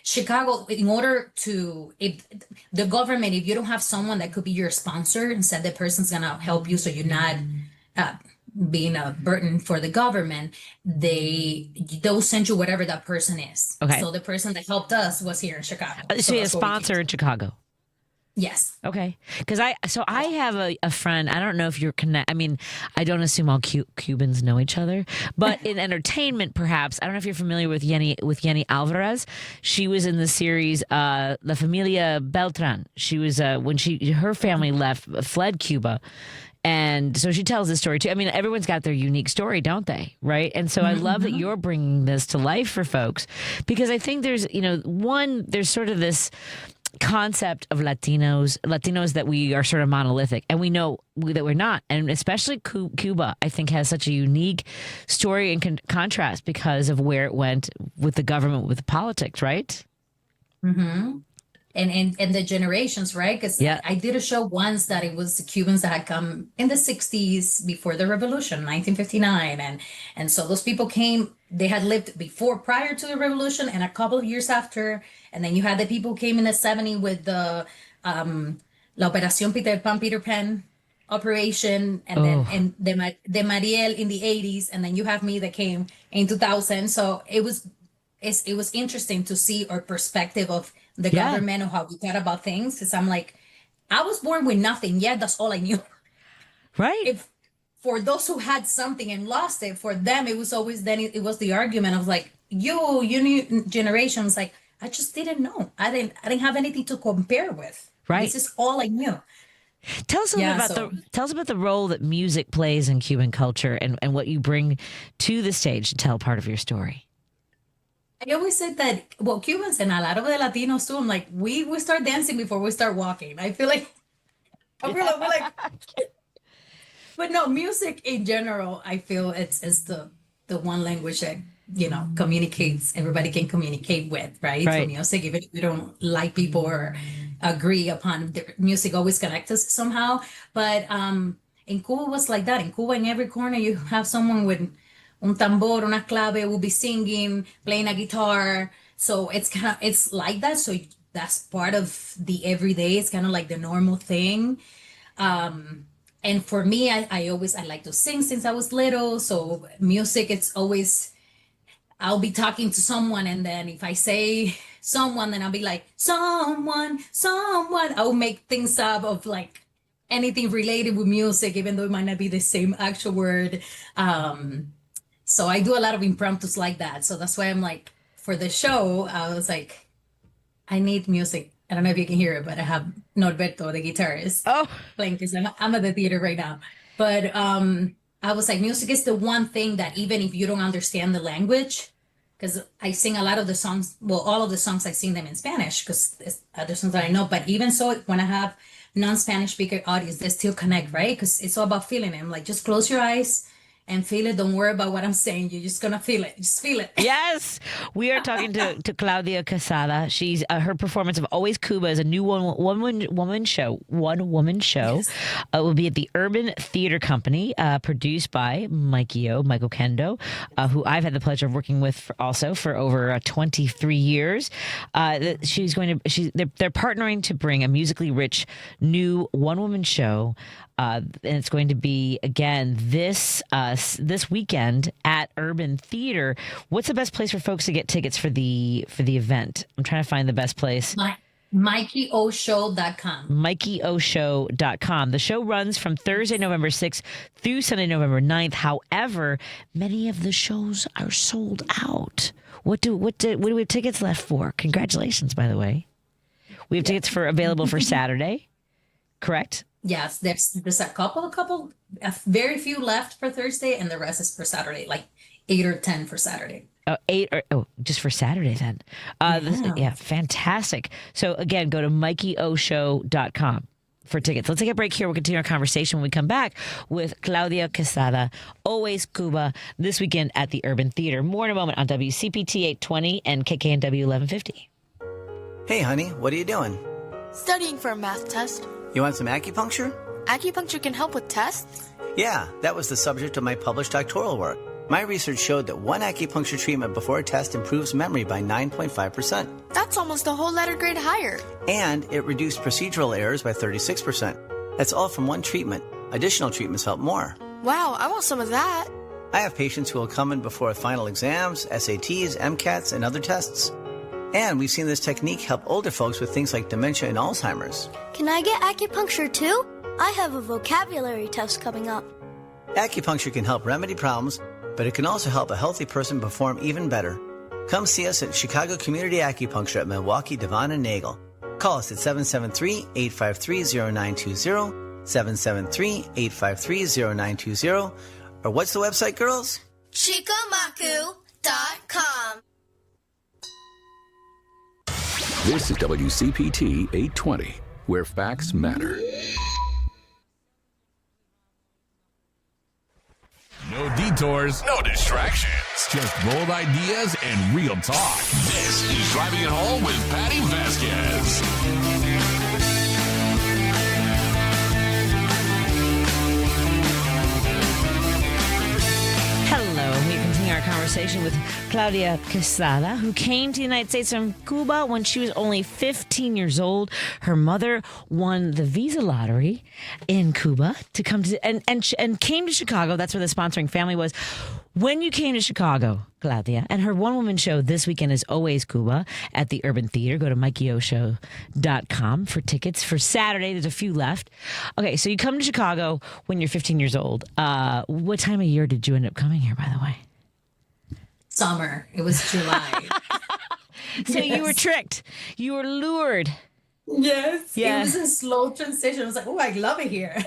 S15: Chicago, in order to, the government, if you don't have someone that could be your sponsor and said the person's going to help you so you're not being a burden for the government, they'll send you whatever that person is.
S1: Okay.
S15: So the person that helped us was here in Chicago.
S1: So you had a sponsor in Chicago?
S15: Yes.
S1: Okay. Because I have a friend. I don't know if you're connected. I mean, I don't assume all Cubans know each other, but in entertainment, perhaps. I don't know if you're familiar with Yenny Alvarez. She was in the series La Familia Beltran. She was when her family fled Cuba. And so she tells this story too. I mean, everyone's got their unique story, don't they? Right. And so I love that you're bringing this to life for folks, because I think there's sort of this concept of Latinos that we are sort of monolithic, and we know that we're not. And especially Cuba, I think, has such a unique story in contrast because of where it went with the government, with the politics, right?
S15: Mm-hmm. And the generations, right? Because I did a show once that it was the Cubans that had come in the 60s before the revolution, 1959. And so those people came, they had lived prior to the revolution and a couple of years after. And then you had the people who came in the 70s with the La Operación Peter Pan operation, and then and the Mariel in the 80s. And then you have me that came in 2000. So it was interesting to see our perspective of the government or how we thought about things. Because I'm like, I was born with nothing. Yeah, that's all I knew.
S1: Right.
S15: If for those who had something and lost it, for them it was always it was the argument of like, you new generations, like, I just didn't know. I didn't have anything to compare with.
S1: Right.
S15: This is all I knew.
S1: Tell us about the role that music plays in Cuban culture and what you bring to the stage to tell part of your story.
S15: I always said that, well, Cubans and a lot of the Latinos too, I'm like, we start dancing before we start walking. I feel like, we're like, but no, music in general, I feel it's the one language that, communicates, everybody can communicate with, right? So music, even if we don't like people or agree upon the music, always connects us somehow. But in Cuba it was like that. In Cuba, in every corner, you have someone with un tambor, una clave, will be singing, playing a guitar. So it's like that. So that's part of the everyday. It's kind of like the normal thing. And for me, I like to sing since I was little. So music, it's always, I'll be talking to someone, and then if I say someone, then I'll be like, someone. I'll make things up of like anything related with music, even though it might not be the same actual word. So I do a lot of impromptus like that. So that's why I'm like, for the show, I was like, I need music. I don't know if you can hear it, but I have Norberto, the guitarist, playing, because I'm at the theater right now. But I was like, music is the one thing that even if you don't understand the language, because I sing a lot of the songs, well, all of the songs I sing them in Spanish, because there's other songs that I know. But even so, when I have non-Spanish speaker audience, they still connect, right? Because it's all about feeling it. I'm like, just close your eyes and feel it. Don't worry about what I'm saying. You're just gonna feel it. Just feel it.
S1: Yes, we are talking to Claudia Quesada. She's her performance of Always Cuba is a new one-woman show. Yes. It will be at the Urban Theater Company, produced by Michael Kendo, who I've had the pleasure of working with for over 23 years. They're partnering to bring a musically rich new one-woman show. And it's going to be again this weekend at Urban Theater. What's the best place for folks to get tickets for the event? I'm trying to find the best place.
S15: MikeyOShow.com.
S1: MikeyOShow.com. The show runs from Thursday, November 6th through Sunday, November 9th. However, many of the shows are sold out. What do we have tickets left for? Congratulations, by the way. We have tickets available for Saturday, correct?
S15: Yes, there's a couple, very few left for Thursday, and the rest is for Saturday, like 8 or 10 for Saturday.
S1: Just for Saturday then. Fantastic. So again, go to MikeyOShow.com for tickets. Let's take a break here. We'll continue our conversation when we come back with Claudia Quesada, Always Cuba, this weekend at the Urban Theater. More in a moment on WCPT 820 and KKNW 1150.
S16: Hey, honey, what are you doing?
S17: Studying for a math test.
S16: You want some acupuncture?
S17: Acupuncture can help with tests?
S16: Yeah, that was the subject of my published doctoral work. My research showed that one acupuncture treatment before a test improves memory by 9.5%.
S17: That's almost a whole letter grade higher.
S16: And it reduced procedural errors by 36%. That's all from one treatment. Additional treatments help more.
S17: Wow, I want some of that.
S16: I have patients who will come in before final exams, SATs, MCATs, and other tests. And we've seen this technique help older folks with things like dementia and Alzheimer's.
S18: Can I get acupuncture too? I have a vocabulary test coming up.
S16: Acupuncture can help remedy problems, but it can also help a healthy person perform even better. Come see us at Chicago Community Acupuncture at Milwaukee, Devon, and Nagel. Call us at 773-853-0920, 773-853-0920, or what's the website, girls?
S18: Chicamacu.com.
S2: This is WCPT 820, where facts matter.
S8: No detours, no distractions. Just bold ideas and real talk. This is Driving It Home with Patti Vasquez.
S1: Hello. We continue our conversation conversation with Claudia Quesada, who came to the United States from Cuba when she was only 15 years old. Her mother won the visa lottery in Cuba to come to and came to Chicago. That's where the sponsoring family was. When you came to Chicago, Claudia, and her one-woman show this weekend is Always Cuba at the Urban Theater. Go to MikeyOShow.com for tickets for Saturday. There's a few left. Okay, so you come to Chicago when you're 15 years old. What time of year did you end up coming here, by the way?
S15: Summer. It was July.
S1: So you were tricked. You were lured.
S15: Yes.
S1: Yeah.
S15: It was a slow transition. I was like, oh, I love it here.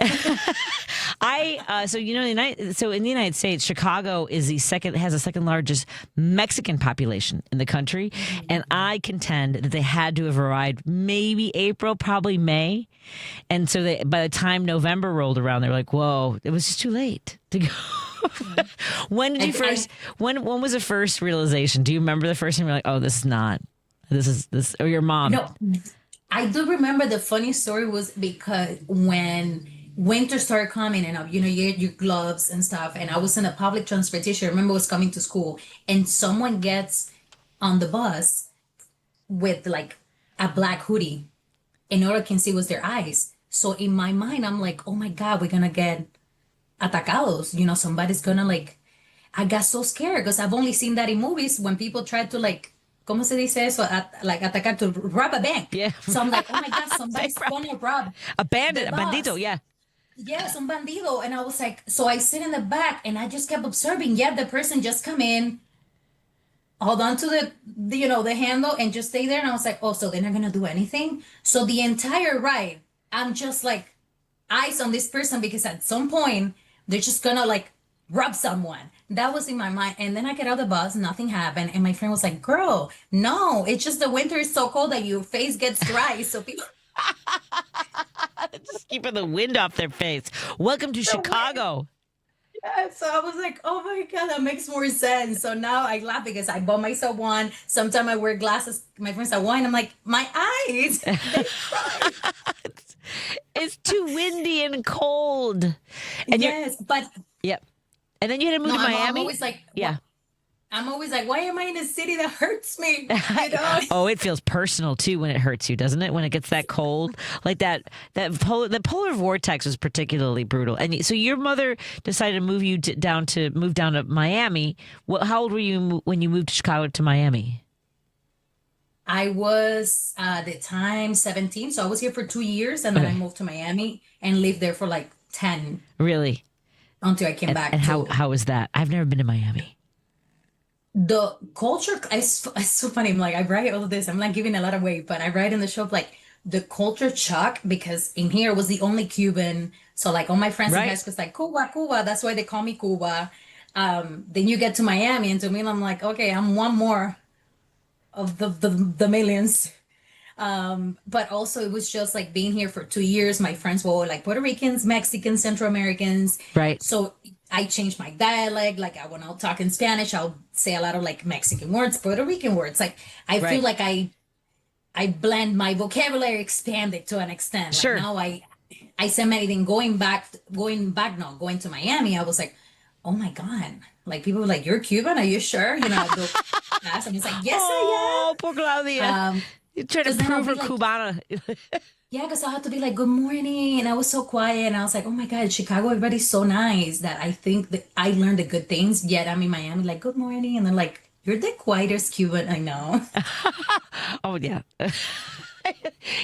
S1: So in the United States, Chicago has the second largest Mexican population in the country, and I contend that they had to have arrived maybe April, probably May, and so by the time November rolled around, they were like, "Whoa, it was just too late to go." When did you first? When was the first realization? Do you remember the first time you're like, "Oh, this is this," or your mom?
S15: No, I do remember the funny story was because when winter started coming and you get your gloves and stuff, and I was in a public transportation. I remember I was coming to school and someone gets on the bus with like a black hoodie and all I can see was their eyes. So in my mind, I'm like, oh my God, we're gonna get atacados. Somebody's gonna I got so scared because I've only seen that in movies when people try to ¿cómo se dice eso? Atacar, to rob a bank.
S1: Yeah.
S15: So I'm like, oh my God, somebody's gonna rob
S1: a bandit,
S15: the
S1: a bandito,
S15: bus.
S1: yeah.
S15: Yes, un bandido. And I was like, so I sit in the back and I just kept observing. Yeah, the person just come in, hold on to the handle and just stay there. And I was like, oh, so they're not going to do anything. So the entire ride, I'm just like eyes on this person because at some point they're just going to rob someone. That was in my mind. And then I get out of the bus, nothing happened. And my friend was like, girl, no, it's just the winter is so cold that your face gets dry. So people...
S1: Just keeping the wind off their face. Welcome to Chicago.
S15: Yeah, so I was like, oh my God, that makes more sense. So now I laugh because I bought myself one. Sometimes I wear glasses. My friends are wine. I'm like, my eyes. They cry.
S1: It's too windy and cold. And
S15: yes, but...
S1: Yep. And then you had to move to Miami?
S15: I'm always like...
S1: Yeah.
S15: I'm always like, why am I in a city that hurts me?
S1: Oh, it feels personal too when it hurts you, doesn't it? When it gets that cold, like the polar vortex was particularly brutal. And so your mother decided to move you down to Miami. How old were you when you moved to Chicago to Miami?
S15: I was at the time 17, so I was here for 2 years, and then I moved to Miami and lived there for 10.
S1: Really?
S15: Until I came back.
S1: And how was that? I've never been to Miami.
S15: The culture is so funny. I'm like, I write all of this. I'm not giving a lot away, but I write in the show the culture shock because in here I was the only Cuban. So all my friends in high school was Cuba, Cuba. That's why they call me Cuba. Then you get to Miami, and to me, I'm like, okay, I'm one more of the millions. But also it was just being here for 2 years. My friends were all Puerto Ricans, Mexicans, Central Americans.
S1: Right.
S15: So I changed my dialect. When I'll talk in Spanish, I'll say a lot of Mexican words, Puerto Rican words. I feel like I blend my vocabulary, expanded to an extent.
S1: Sure.
S15: Now I say many things. Going to Miami, I was like, oh my God. People were like, you're Cuban? Are you sure? I'm just like, yes, I am.
S1: Oh, poor Claudia. You're trying to prove her Cubana.
S15: Yeah, because I had to be good morning. And I was so quiet. And I was like, oh my God, Chicago, everybody's so nice that I think that I learned the good things. Yet I'm in Miami, good morning. And they're like, you're the quietest Cuban I know.
S1: Oh, yeah.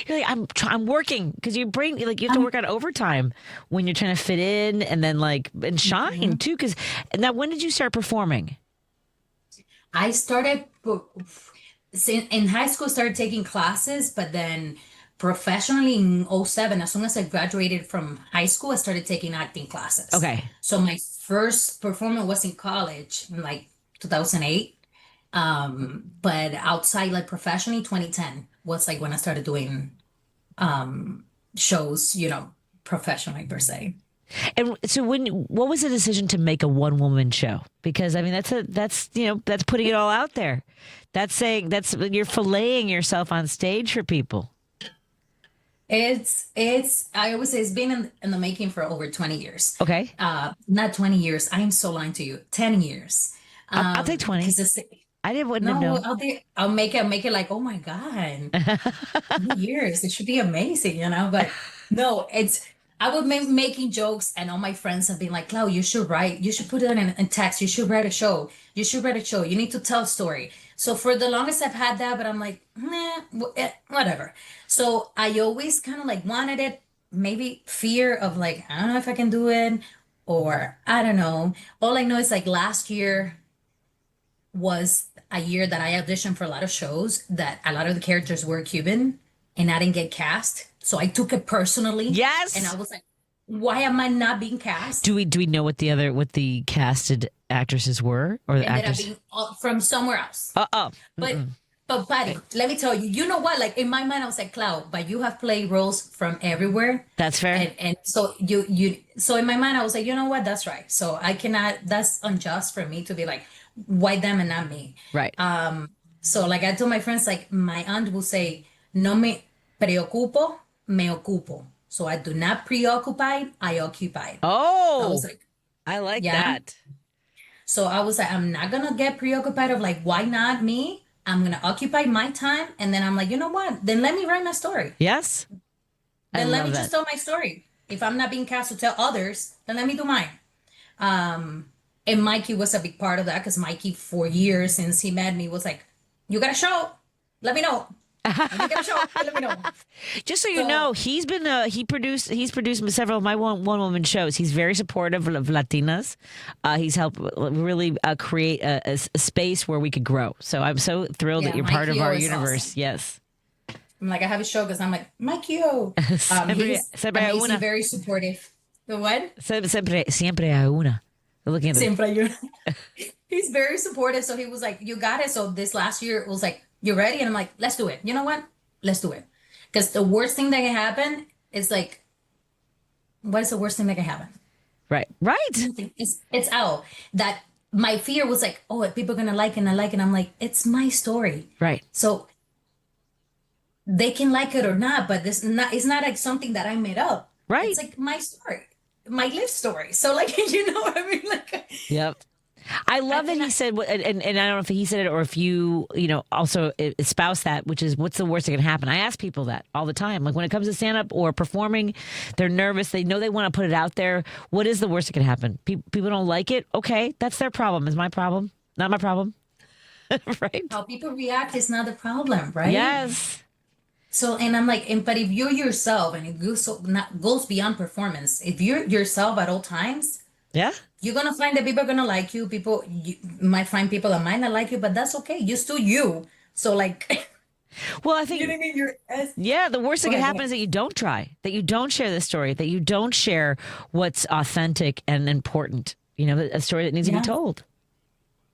S1: You're I'm working because your brain, you have to work on overtime when you're trying to fit in and then and shine too. Because now, when did you start performing?
S15: I started in high school, started taking classes, but then professionally in 2007, as soon as I graduated from high school, I started taking acting classes.
S1: Okay.
S15: So my first performance was in college in 2008. But outside, professionally, 2010 was when I started doing shows, professionally per se.
S1: And so what was the decision to make a one-woman show? Because that's putting it all out there. That's saying you're filleting yourself on stage for people.
S15: It's I always say it's been in the making for over 20 years.
S1: Okay.
S15: Not 20 years. I am so lying to you. 10 years.
S1: I'll take 20. I wouldn't have known.
S15: I'll make it like, oh my God, 2 years. It should be amazing, but no, I would be making jokes and all my friends have been like, Clau, you should put it in text. You should write a show. You need to tell a story. So for the longest I've had that, but I'm like, whatever. So I always kind of like wanted it, maybe fear of like, I don't know if I can do it, or I don't know. All I know is like last year was a year that I auditioned for a lot of shows that a lot of the characters were Cuban and I didn't get cast. So I took it personally.
S1: Yes.
S15: And I was like, why am I not being cast?
S1: Do we know what the casted actresses were or the
S15: Ended up
S1: actors?
S15: being from somewhere else.
S1: Mm-mm.
S15: But Patty, let me tell you, you know what? Like in my mind, I was like, Cloud, but you have played roles from everywhere.
S1: That's fair.
S15: And so so in my mind, I was like, you know what? That's right. So I cannot. That's unjust for me to be like, why them and not me?
S1: Right.
S15: So like I told my friends, like my aunt will say, no me preocupo, me ocupo. So I do not preoccupied, I occupied.
S1: Oh,
S15: I was like,
S1: I like that.
S15: So I was like, I'm not gonna get preoccupied of like, why not me? I'm gonna occupy my time, and then I'm like, you know what? Then let me write my story.
S1: Yes.
S15: Then let me just tell my story. If I'm not being cast to tell others, then let me do mine. And Mikey was a big part of that because Mikey, for years since he met me, was like, "You got a show? Let me know. You got a show? Let me know."
S1: Just so you know, he produced several of my one woman shows. He's very supportive of Latinas. He's helped really create a space where we could grow. So I'm so thrilled that you're part of our universe. Awesome. Yes.
S15: I'm like, I have a show because I'm like, Mikey, he's amazing, very supportive. The what?
S1: Siempre hay una. Looking at
S15: Siempre hay una. He's very supportive. So he was like, you got it. So this last year it was like, you ready? And I'm like, let's do it. You know what? Let's do it. Because the worst thing that can happen is like, what is the worst thing that can happen?
S1: Right.
S15: It's out. That my fear was like, oh, people are going to like it and I like it. I'm like, it's my story.
S1: Right.
S15: So they can like it or not, but it's not like something that I made up.
S1: Right.
S15: It's like my story, my life story. So like, you know what I mean? Like,
S1: yep. I love that he said, and I don't know if he said it or if you also espouse that, which is what's the worst that can happen. I ask people that all the time. Like when it comes to stand up or performing, they're nervous. They know they want to put it out there. What is the worst that can happen? People don't like it. Okay, that's their problem. Is my problem, not my problem. Right?
S15: How people react is not the problem, right?
S1: Yes.
S15: So, and I'm like, but if you're yourself and it goes beyond performance, if you're yourself at all times,
S1: yeah,
S15: you're going to find that people are going to like you. You might find people that might not like you, but that's okay. You're still you. So like,
S1: well, I think,
S15: you know what I mean?
S1: Yeah, the worst that can happen is that you don't try, that you don't share the story, that you don't share what's authentic and important, a story that needs to be told.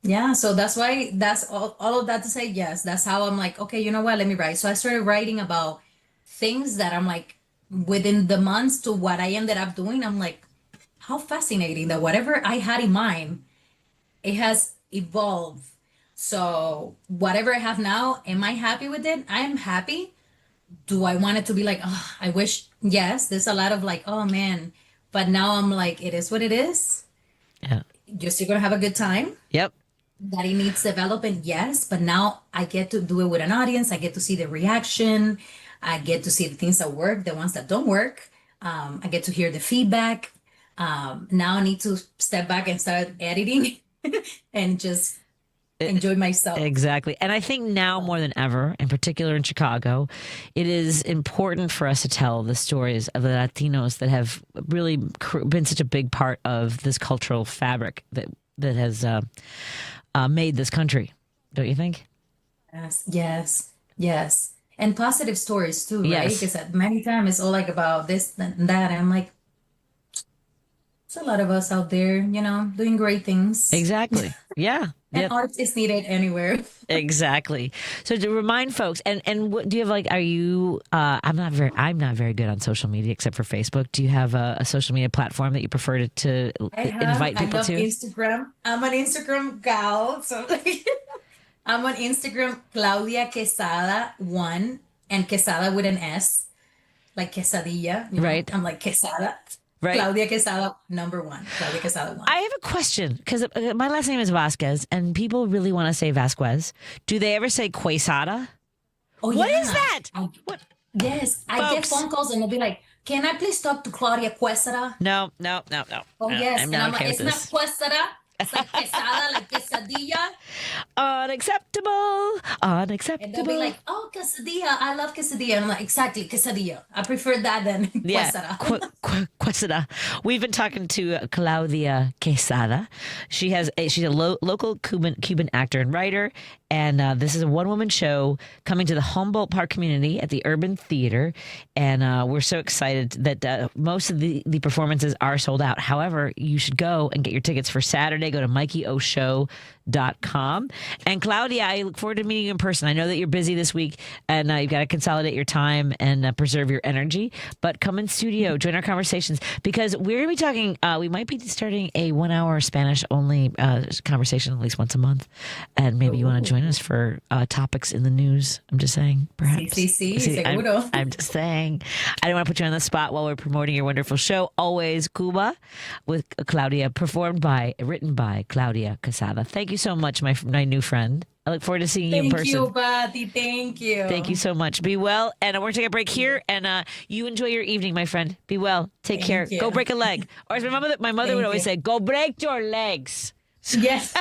S15: Yeah, so that's why, that's all of that to say, yes, that's how I'm like, okay, you know what, let me write. So I started writing about things that I'm like, within the months to what I ended up doing, I'm like, how fascinating that whatever I had in mind, it has evolved. So whatever I have now, am I happy with it? I am happy. Do I want it to be like, oh, I wish, yes, there's a lot of like, oh man, but now I'm like, it is what it is.
S1: Yeah.
S15: You're still going to have a good time.
S1: Yep.
S15: That it needs development, yes, but now I get to do it with an audience. I get to see the reaction. I get to see the things that work, the ones that don't work. I get to hear the feedback. Now I need to step back and start editing and just enjoy myself.
S1: Exactly. And I think now more than ever, in particular in Chicago, it is important for us to tell the stories of the Latinos that have really been such a big part of this cultural fabric that has made this country, don't you think?
S15: Yes. And positive stories too, right?
S1: Yes.
S15: Because many times it's all like about this and that. And I'm like, there's a lot of us out there, doing great things.
S1: Exactly. Yeah.
S15: And art is needed anywhere.
S1: Exactly. So to remind folks, and what do you have Are you? I'm not very good on social media except for Facebook. Do you have a social media platform that you prefer to invite people to?
S15: Instagram. I'm an Instagram gal. So I'm on Instagram, Claudia Quesada 1, and Quesada with an S, like quesadilla.
S1: Right.
S15: I'm like Quesada.
S1: Right?
S15: Claudia Quesada, number one. Claudia Quesada, one.
S1: I have a question because my last name is Vasquez, and people really want to say Vasquez. Do they ever say Quesada?
S15: Oh,
S1: What
S15: yeah.
S1: is that?
S15: Yes, I get phone calls and they'll be like, "Can I please talk to Claudia Quesada?"
S1: No.
S15: Oh, yes.
S1: I'm
S15: And
S1: not
S15: I'm
S1: okay
S15: like,
S1: with
S15: it's
S1: this.
S15: not Quesada. It's like quesada, like quesadilla.
S1: Unacceptable.
S15: And they'll be like, "Oh, quesadilla. I love quesadilla." And I'm like, exactly, quesadilla. I prefer that than quesada.
S1: Quesada. We've been talking to Claudia Quesada. She's a local Cuban actor and writer, and this is a one-woman show coming to the Humboldt Park community at the Urban Theater, and we're so excited that most of the performances are sold out. However, you should go and get your tickets for Saturday. Go to MikeyOShow.com. And Claudia, I look forward to meeting you in person. I know that you're busy this week, and you've got to consolidate your time and preserve your energy, but come in studio, join our conversations, because we're going to be talking, we might be starting a 1 hour Spanish only conversation at least once a month. And maybe you want to join us for topics in the news. I'm just saying, perhaps.
S15: Sí, seguro.
S1: I'm just saying. I don't want to put you on the spot while we're promoting your wonderful show, Always Cuba, with Claudia, written by Claudia Quesada. Thank you so much, my new friend. I look forward to seeing you in person.
S15: Thank you, Patti. Thank you.
S1: Thank you so much. Be well. And we're going to take a break here. And you enjoy your evening, my friend. Be well. Take care.
S15: you.
S1: Go break a leg. Or as my mother would always say, go break your legs.
S15: Yes.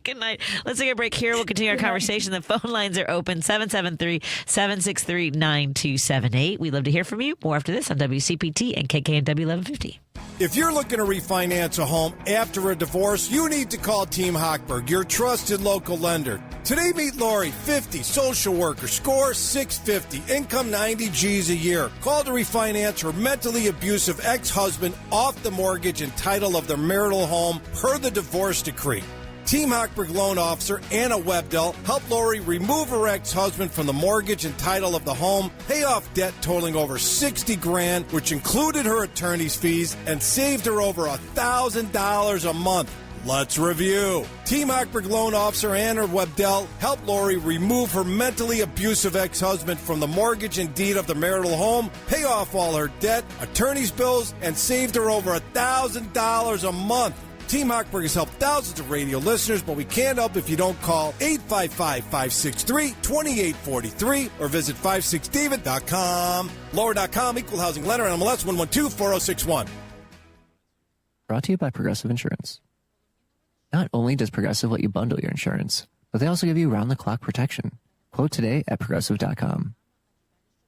S1: Good night. Let's take a break here. We'll continue our conversation. The phone lines are open, 773-763-9278. We'd love to hear from you. More after this on WCPT and KKNW 1150.
S19: If you're looking to refinance a home after a divorce, you need to call Team Hochberg, your trusted local lender. Today, meet Lori, 50, social worker, score 650, income 90 G's a year. Call to refinance her mentally abusive ex-husband off the mortgage and title of their marital home per the divorce decree. Team Hochberg loan officer Anna Webdell helped Lori remove her ex-husband from the mortgage and title of the home, pay off debt totaling over $60,000, which included her attorney's fees, and saved her over $1,000 a month. Let's review. Team Hochberg loan officer Anna Webdell helped Lori remove her mentally abusive ex-husband from the mortgage and deed of the marital home, pay off all her debt, attorney's bills, and saved her over $1,000 a month. Team Hochberg has helped thousands of radio listeners, but we can't help if you don't call 855-563-2843 or visit 56david.com. Lower.com, equal housing lender, MLS 112-4061.
S20: Brought to you by Progressive Insurance. Not only does Progressive let you bundle your insurance, but they also give you round-the-clock protection. Quote today at Progressive.com.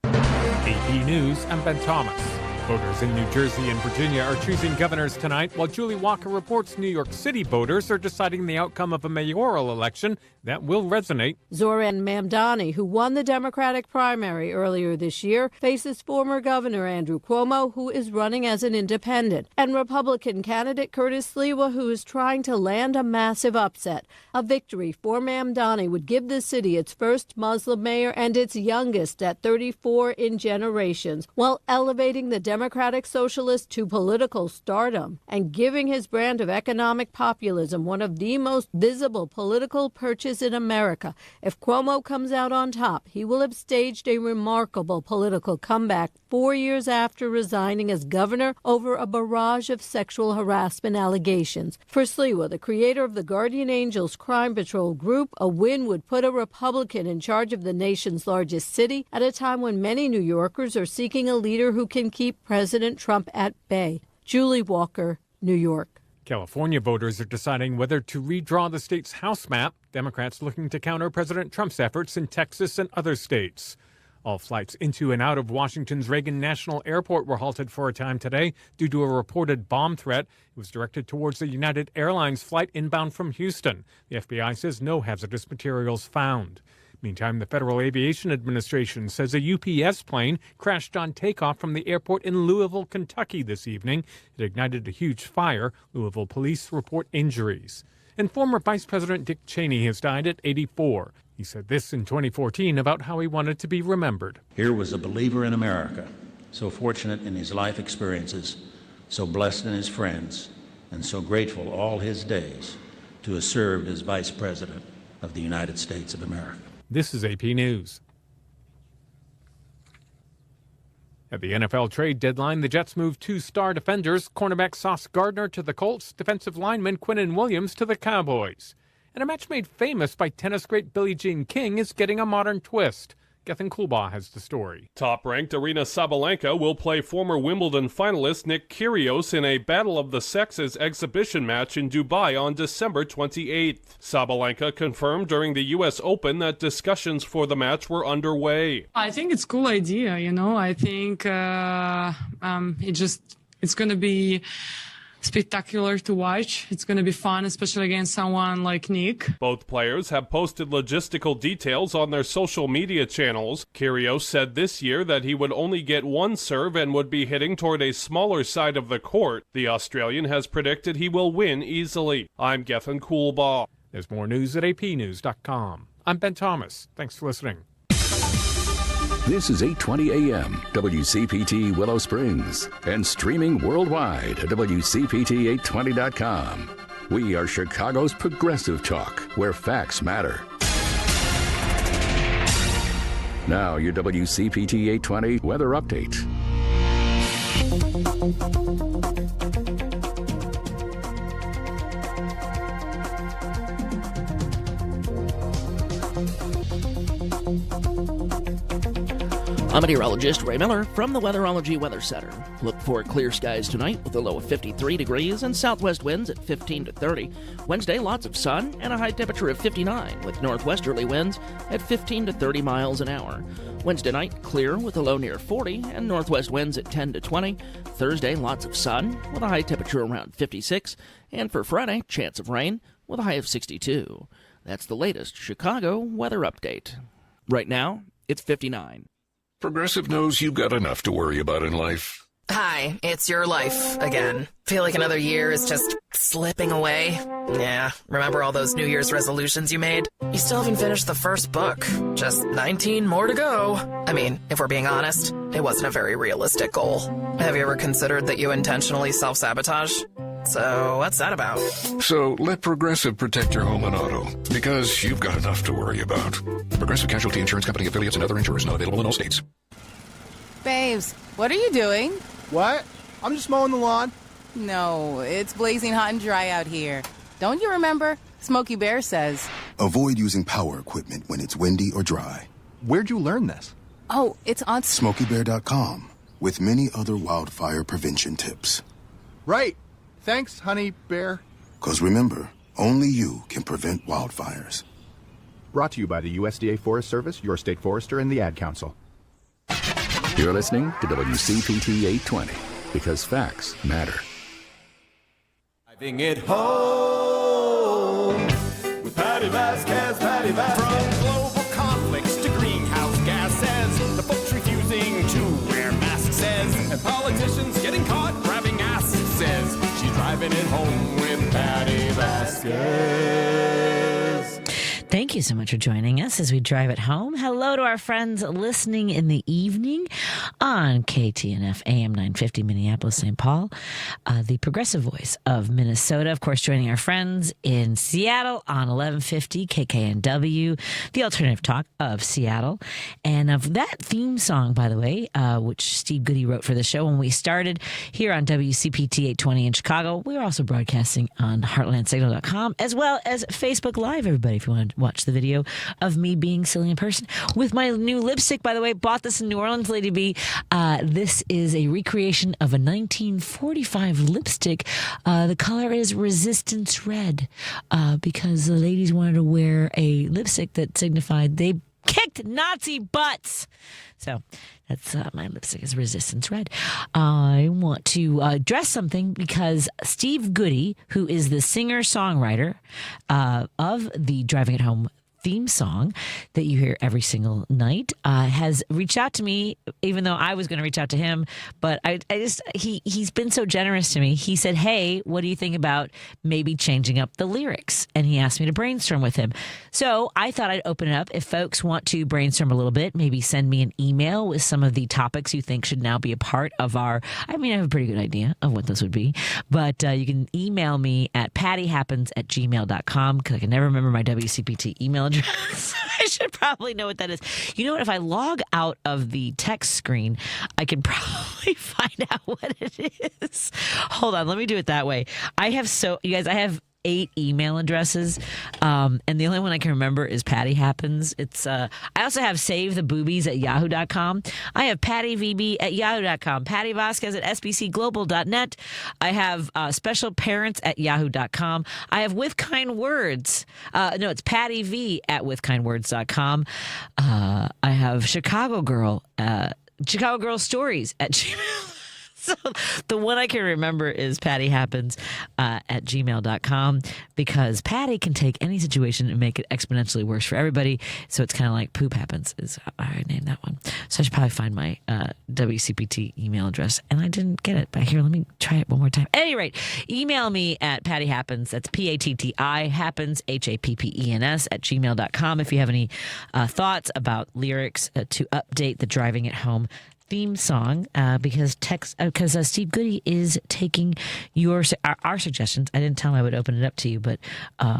S13: AP News, I'm Ben Thomas. Voters in New Jersey and Virginia are choosing governors tonight, while Julie Walker reports New York City voters are deciding the outcome of a mayoral election that will resonate.
S21: Zohran Mamdani, who won the Democratic primary earlier this year, faces former Governor Andrew Cuomo, who is running as an independent, and Republican candidate Curtis Sliwa, who is trying to land a massive upset. A victory for Mamdani would give the city its first Muslim mayor and its youngest at 34 in generations, while elevating the Democratic Socialist to political stardom and giving his brand of economic populism one of the most visible political perches in America. If Cuomo comes out on top, he will have staged a remarkable political comeback 4 years after resigning as governor over a barrage of sexual harassment allegations. For Sliwa, the creator of the Guardian Angels Crime Patrol group, a win would put a Republican in charge of the nation's largest city at a time when many New Yorkers are seeking a leader who can keep President Trump at bay. Julie Walker, New York.
S13: California voters are deciding whether to redraw the state's House map. Democrats looking to counter President Trump's efforts in Texas and other states. All flights into and out of Washington's Reagan National Airport were halted for a time today due to a reported bomb threat. It was directed towards the United Airlines flight inbound from Houston. The FBI says no hazardous materials found. Meantime, the Federal Aviation Administration says a UPS plane crashed on takeoff from the airport in Louisville, Kentucky this evening. It ignited a huge fire. Louisville police report injuries. And former Vice President Dick Cheney has died at 84. He said this in 2014 about how he wanted to be remembered.
S22: Here was a believer in America, so fortunate in his life experiences, so blessed in his friends, and so grateful all his days to have served as Vice President of the United States of America.
S13: This is AP News. At the NFL trade deadline, the Jets moved 2 star defenders, cornerback Sauce Gardner to the Colts, defensive lineman Quinnen Williams to the Cowboys. And a match made famous by tennis great Billie Jean King is getting a modern twist. Gethin Coolbaugh has the story.
S3: Top-ranked Aryna Sabalenka will play former Wimbledon finalist Nick Kyrgios in a Battle of the Sexes exhibition match in Dubai on December 28th. Sabalenka confirmed during the U.S. Open that discussions for the match were underway.
S4: I think it's a cool idea, I think it's going to be spectacular to watch. It's going to be fun, especially against someone like Nick.
S3: Both players have posted logistical details on their social media channels. Kyrgios said this year that he would only get one serve and would be hitting toward a smaller side of the court. The Australian has predicted he will win easily. I'm Gethin Coolbaugh.
S13: There's more news at apnews.com. I'm Ben Thomas. Thanks for listening.
S2: This is 820 AM, WCPT Willow Springs, and streaming worldwide at WCPT820.com. We are Chicago's progressive talk, where facts matter. Now, your WCPT 820 weather update.
S12: I'm meteorologist Ray Miller from the Weatherology Weather Center. Look for clear skies tonight with a low of 53 degrees and southwest winds at 15 to 30. Wednesday, lots of sun and a high temperature of 59 with northwesterly winds at 15 to 30 miles an hour. Wednesday night, clear with a low near 40 and northwest winds at 10 to 20. Thursday, lots of sun with a high temperature around 56. And for Friday, chance of rain with a high of 62. That's the latest Chicago weather update. Right now, it's 59.
S8: Progressive knows you've got enough to worry about in life.
S23: Hi, it's your life again. Feel like another year is just slipping away? Yeah, remember all those New Year's resolutions you made? You still haven't finished the first book. Just 19 more to go. I mean, if we're being honest, it wasn't a very realistic goal. Have you ever considered that you intentionally self-sabotage? So, what's that about?
S8: So, let Progressive protect your home and auto, because you've got enough to worry about. Progressive Casualty Insurance Company affiliates and other insurers not available in all states.
S24: Babes, what are you doing?
S25: What? I'm just mowing the lawn.
S24: No, it's blazing hot and dry out here. Don't you remember? Smokey Bear says.
S26: Avoid using power equipment when it's windy or dry.
S25: Where'd you learn this?
S24: Oh, it's on
S26: SmokeyBear.com, with many other wildfire prevention tips.
S25: Right. Thanks, honey bear.
S26: 'Cause remember, only you can prevent wildfires.
S25: Brought to you by the USDA Forest Service, your state forester, and the Ad Council.
S2: You're listening to WCPT 820, because facts matter.
S27: Driving it home with Patti Vasquez, Patti Vasquez. From global conflicts to greenhouse gases, the folks refusing to wear masks says, and politicians getting caught grabbing asses says, she's driving it home with Patti Vasquez.
S1: Thank you so much for joining us as we drive it home. Hello to our friends listening in the evening on KTNF AM 950 Minneapolis, St. Paul, the progressive voice of Minnesota. Of course, joining our friends in Seattle on 1150 KKNW, the alternative talk of Seattle. And of that theme song, by the way, which Steve Goody wrote for the show when we started here on WCPT 820 in Chicago. We are also broadcasting on heartlandsignal.com as well as Facebook Live, everybody, if you want to watch the video of me being silly in person with my new lipstick. By the way, bought this in New Orleans, Lady B. This is a recreation of a 1945 lipstick. The color is Resistance Red because the ladies wanted to wear a lipstick that signified they kicked Nazi butts. So that's my lipstick is Resistance Red. I want to address something because Steve Goody, who is the singer-songwriter of the Driving It Home theme song that you hear every single night, has reached out to me, even though I was going to reach out to him. But he's been so generous to me. He said, hey, what do you think about maybe changing up the lyrics? And he asked me to brainstorm with him. So I thought I'd open it up. If folks want to brainstorm a little bit, maybe send me an email with some of the topics you think should now be a part of our, I have a pretty good idea of what those would be. But you can email me at pattyhappens@gmail.com because I can never remember my WCPT email email address. I should probably know what that is. You know what? If I log out of the text screen, I can probably find out what it is. Hold on. Let me do it that way. I have 8 email addresses, and the only one I can remember is Patty Happens. I also have Save the Boobies at yahoo.com. I have Patty VB at yahoo.com. Patti Vasquez at sbcglobal.net. I have Special Parents at yahoo.com. I have With Kind Words. It's Patty V at withkindwords.com. I have Chicago Girl Stories at Gmail. So the one I can remember is Patty Happens at gmail.com, because Patty can take any situation and make it exponentially worse for everybody. So it's kind of like Poop Happens is how I named that one. So I should probably find my WCPT email address. And I didn't get it. But here, let me try it one more time. At any rate, email me at Patty Happens. That's Patti Happens, HAPPENS at gmail.com if you have any thoughts about lyrics to update the Driving It Home theme song, because Steve Goody is taking our suggestions. I didn't tell him I would open it up to you, but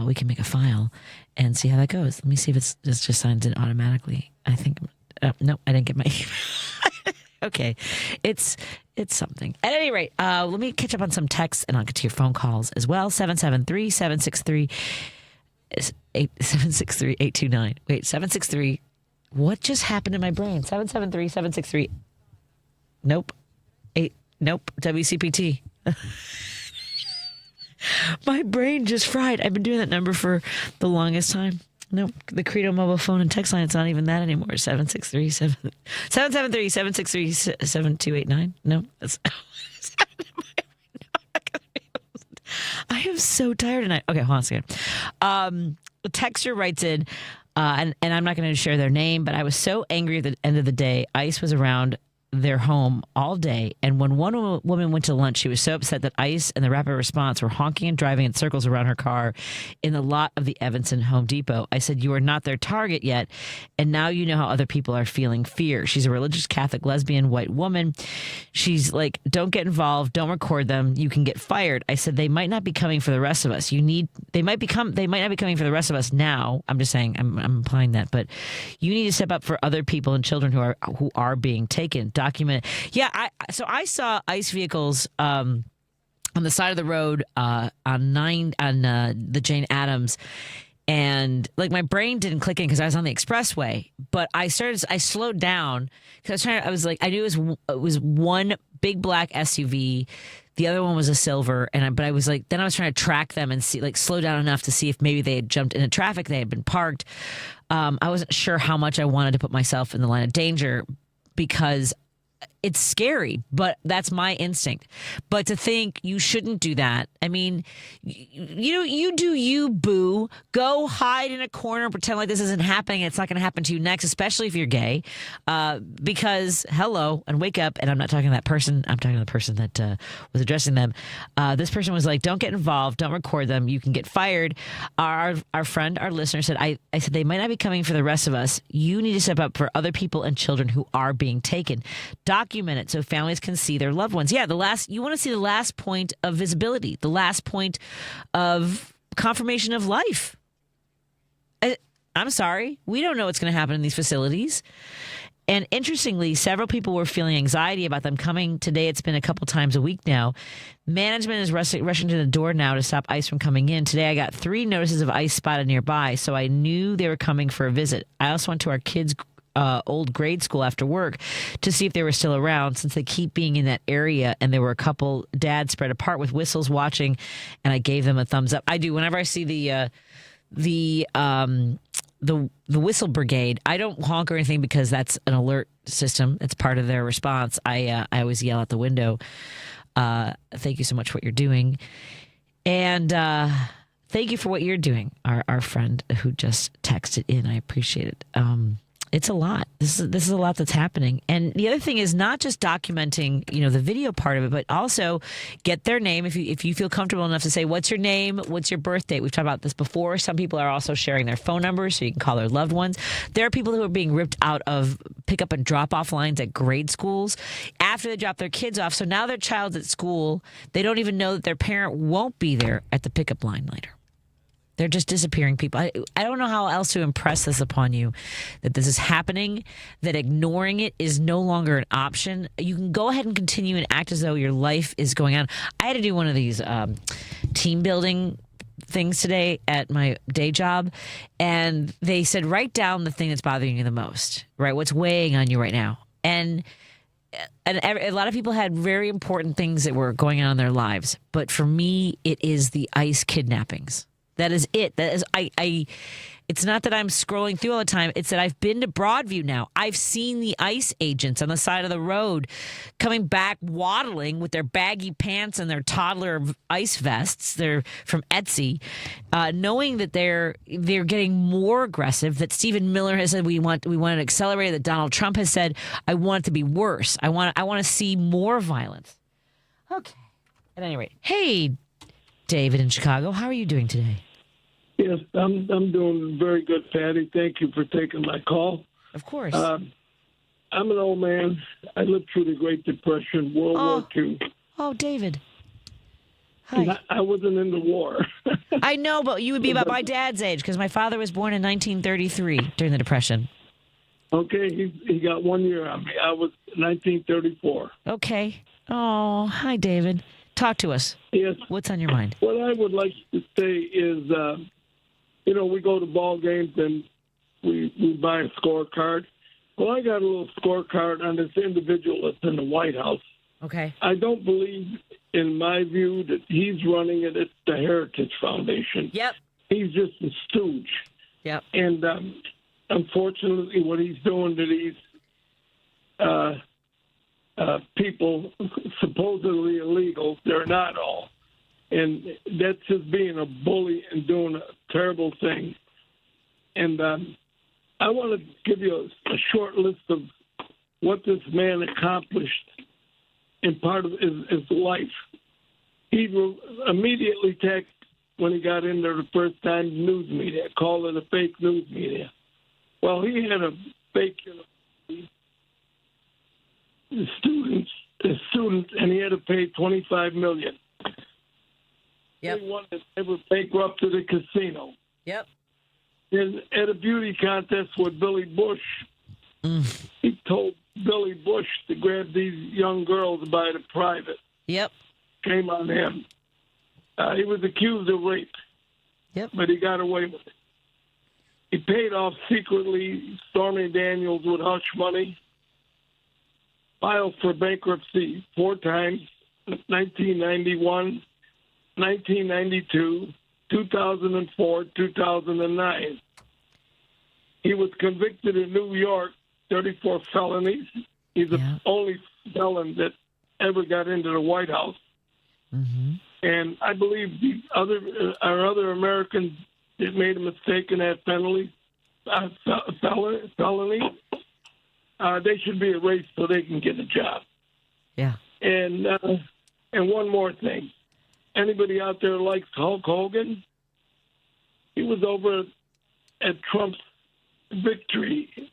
S1: we can make a file and see how that goes. Let me see if it just signs in automatically. I think no, I didn't get my email. Okay, it's something. At any rate, let me catch up on some texts and I'll get to your phone calls as well. 773-763 763-829. Wait, 763. What just happened in my brain? 773-763. Nope. WCPT. My brain just fried. I've been doing that number for the longest time. Nope. The Credo mobile phone and text line, it's not even that anymore. 773-763-7289. No, that's... I am so tired tonight. Okay, hold on a second. The texter writes in, and I'm not going to share their name, but I was so angry at the end of the day. ICE was around their home all day, and when one woman went to lunch, she was so upset that ICE and the rapid response were honking and driving in circles around her car in the lot of the Evanston Home Depot. I said, "You are not their target yet, and now you know how other people are feeling fear." She's a religious Catholic lesbian white woman. She's like, "Don't get involved, don't record them, you can get fired." I said, "They might not be coming for the rest of us. They might not be coming for the rest of us now." I'm just saying, I'm implying that, but you need to step up for other people and children who are being taken. Document. Yeah, I saw ICE vehicles on the side of the road on the Jane Addams, and like my brain didn't click in because I was on the expressway, but I slowed down because I knew it was one big black SUV. The other one was a silver, but I was trying to track them and see, slow down enough to see if maybe they had jumped into traffic, they had been parked. I wasn't sure how much I wanted to put myself in the line of danger because it's scary, but that's my instinct. But to think you shouldn't do that. I mean, you do you, boo. Go hide in a corner, pretend like this isn't happening. It's not going to happen to you next, especially if you're gay. Because hello, and wake up. And I'm not talking to that person. I'm talking to the person that was addressing them. This person was like, "Don't get involved. Don't record them. You can get fired." Our friend, our listener said, I said, "They might not be coming for the rest of us. You need to step up for other people and children who are being taken. Document it so families can see their loved ones." Yeah, you want to see the last point of visibility, the last point of confirmation of life. I'm sorry, we don't know what's going to happen in these facilities. And interestingly, several people were feeling anxiety about them coming today. It's been a couple times a week now. Management is rushing to the door now to stop ICE from coming in. Today, I got 3 notices of ICE spotted nearby, so I knew they were coming for a visit. I also went to our kids' old grade school after work to see if they were still around, since they keep being in that area, and there were a couple dads spread apart with whistles watching, and I gave them a thumbs up. I do whenever I see the whistle brigade. I don't honk or anything because that's an alert system. It's part of their response. I always yell out the window, "Thank you so much for what you're doing," and thank you for what you're doing. Our friend who just texted in, I appreciate it. It's a lot. This is a lot that's happening. And the other thing is not just documenting, the video part of it, but also get their name. If you feel comfortable enough to say, "What's your name? What's your birth date?" We've talked about this before. Some people are also sharing their phone numbers so you can call their loved ones. There are people who are being ripped out of pickup and drop off lines at grade schools after they drop their kids off. So now their child's at school. They don't even know that their parent won't be there at the pickup line later. They're just disappearing people. I don't know how else to impress this upon you, that this is happening, that ignoring it is no longer an option. You can go ahead and continue and act as though your life is going on. I had to do one of these team building things today at my day job, and they said, write down the thing that's bothering you the most, right? What's weighing on you right now. And a lot of people had very important things that were going on in their lives. But for me, it is the ICE kidnappings. That is it. That is, it's not that I'm scrolling through all the time. It's that I've been to Broadview now. I've seen the ICE agents on the side of the road coming back waddling with their baggy pants and their toddler ICE vests. They're from Etsy, knowing that they're getting more aggressive. That Stephen Miller has said we want to accelerate. That Donald Trump has said I want it to be worse. I want to see more violence. Okay. At any rate, hey, David in Chicago, how are you doing today?
S5: Yes, I'm doing very good, Patty. Thank you for taking my call.
S1: Of course.
S5: I'm an old man. I lived through the Great Depression, World War II.
S1: Oh, David. Hi.
S5: I wasn't in the war.
S1: I know, but you would be about my dad's age because my father was born in 1933 during the Depression.
S5: Okay, he got 1 year on me. I was 1934.
S1: Okay. Oh, hi, David. Talk to us.
S5: Yes.
S1: What's on your mind?
S5: What I would like to say is, we go to ball games and we buy a scorecard. Well, I got a little scorecard on this individual that's in the White House.
S1: Okay.
S5: I don't believe, in my view, that he's running it. It's the Heritage Foundation.
S1: Yep.
S5: He's just a stooge.
S1: Yep.
S5: And unfortunately, what he's doing to these people supposedly illegal, they're not all. And that's just being a bully and doing a terrible thing. And I want to give you a short list of what this man accomplished in part of his life. He immediately attacked, when he got in there the first time, news media, called it a fake news media. Well, he had a fake students, and he had to pay $25 million.
S1: Yep.
S5: He wanted to ever bankrupted a casino.
S1: Yep.
S5: And at a beauty contest with Billy Bush, he told Billy Bush to grab these young girls by the private.
S1: Yep.
S5: Shame on him. He was accused of rape.
S1: Yep.
S5: But he got away with it. He paid off secretly Stormy Daniels with hush money. Filed for bankruptcy 4 times, 1991, 1992, 2004, 2009. He was convicted in New York, 34 felonies. He's the only felon that ever got into the White House.
S1: Mm-hmm.
S5: And I believe our other Americans that made a mistake in that felony, they should be erased so they can get a job.
S1: Yeah.
S5: And one more thing. Anybody out there likes Hulk Hogan? He was over at Trump's victory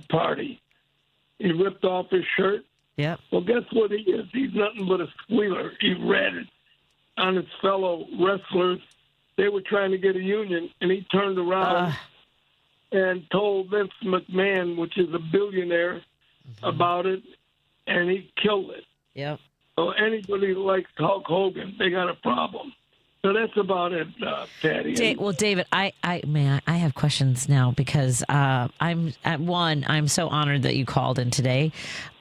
S5: party. He ripped off his shirt.
S1: Yeah.
S5: Well, guess what he is? He's nothing but a squealer. He ratted on his fellow wrestlers. They were trying to get a union, and he turned around and told Vince McMahon, which is a billionaire, about it, and he killed it.
S1: Yep.
S5: So anybody who likes Hulk Hogan, they got a problem. So that's about it, Patty.
S1: Well, David, I have questions now because I'm so honored that you called in today.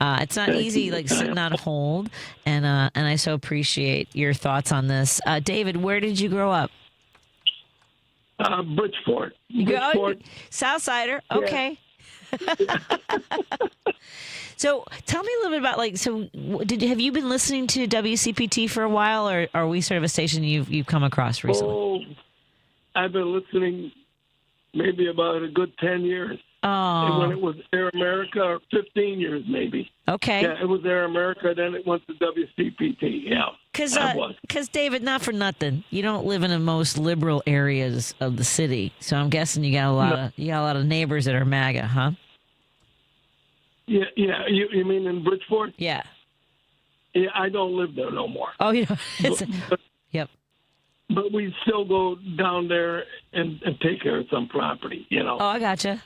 S1: It's not easy, sitting on hold, and I so appreciate your thoughts on this. David, where did you grow up?
S5: Bridgeport.
S1: Southsider. Okay. Yeah. So tell me a little bit about have you been listening to WCPT for a while, or are we sort of a station you've come across recently?
S5: Oh, I've been listening maybe about a good 10 years.
S1: Oh.
S5: And when it was Air America, or 15 years maybe.
S1: Okay.
S5: Yeah, it was Air America, then it went to WCPT. Yeah.
S1: Because David, not for nothing, you don't live in the most liberal areas of the city, so I'm guessing you got a lot of neighbors that are MAGA, huh?
S5: Yeah. You mean in Bridgeport?
S1: Yeah.
S5: Yeah, I don't live there no more.
S1: Oh, you know. Yep.
S5: but we still go down there and take care of some property, you know.
S1: Oh, I gotcha.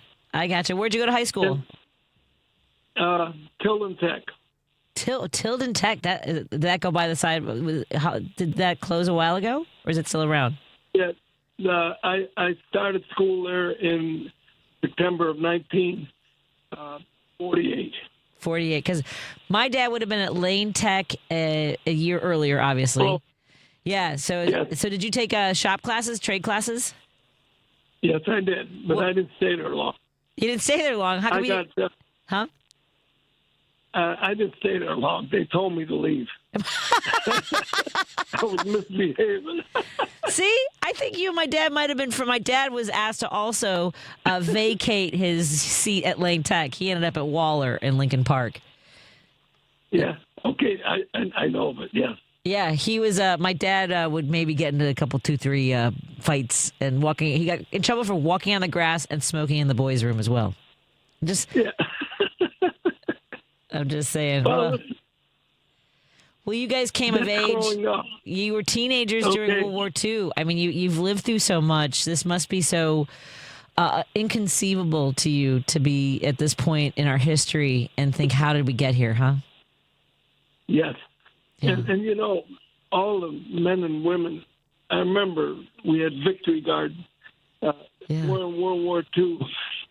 S1: Where'd you go to high school?
S5: Tilden Tech.
S1: Tilden Tech. Did that go by the side? Did that close a while ago, or is it still around?
S5: Yeah, I started school there in September of 1948.
S1: 48, because my dad would have been at Lane Tech a year earlier, obviously.
S5: Oh.
S1: Yeah. So did you take shop classes, trade classes?
S5: Yes, I did, but I didn't stay there long.
S1: You didn't stay there long. How come Huh?
S5: I didn't stay there long. They told me to leave. I was misbehaving.
S1: See, I think you and my dad might have been. My dad was asked to also vacate his seat at Lane Tech. He ended up at Waller in Lincoln Park.
S5: Yeah. Okay. I know, but yeah.
S1: Yeah, he was. My dad would maybe get into a couple, 2-3 fights and walking. He got in trouble for walking on the grass and smoking in the boys' room as well. I'm just saying. Well, you guys came of age. You were teenagers during World War II. I mean, you've lived through so much. This must be so inconceivable to you to be at this point in our history and think, how did we get here, huh?
S5: Yes. Yeah. And you know, all the men and women, I remember we had Victory Guard. We're in World War II.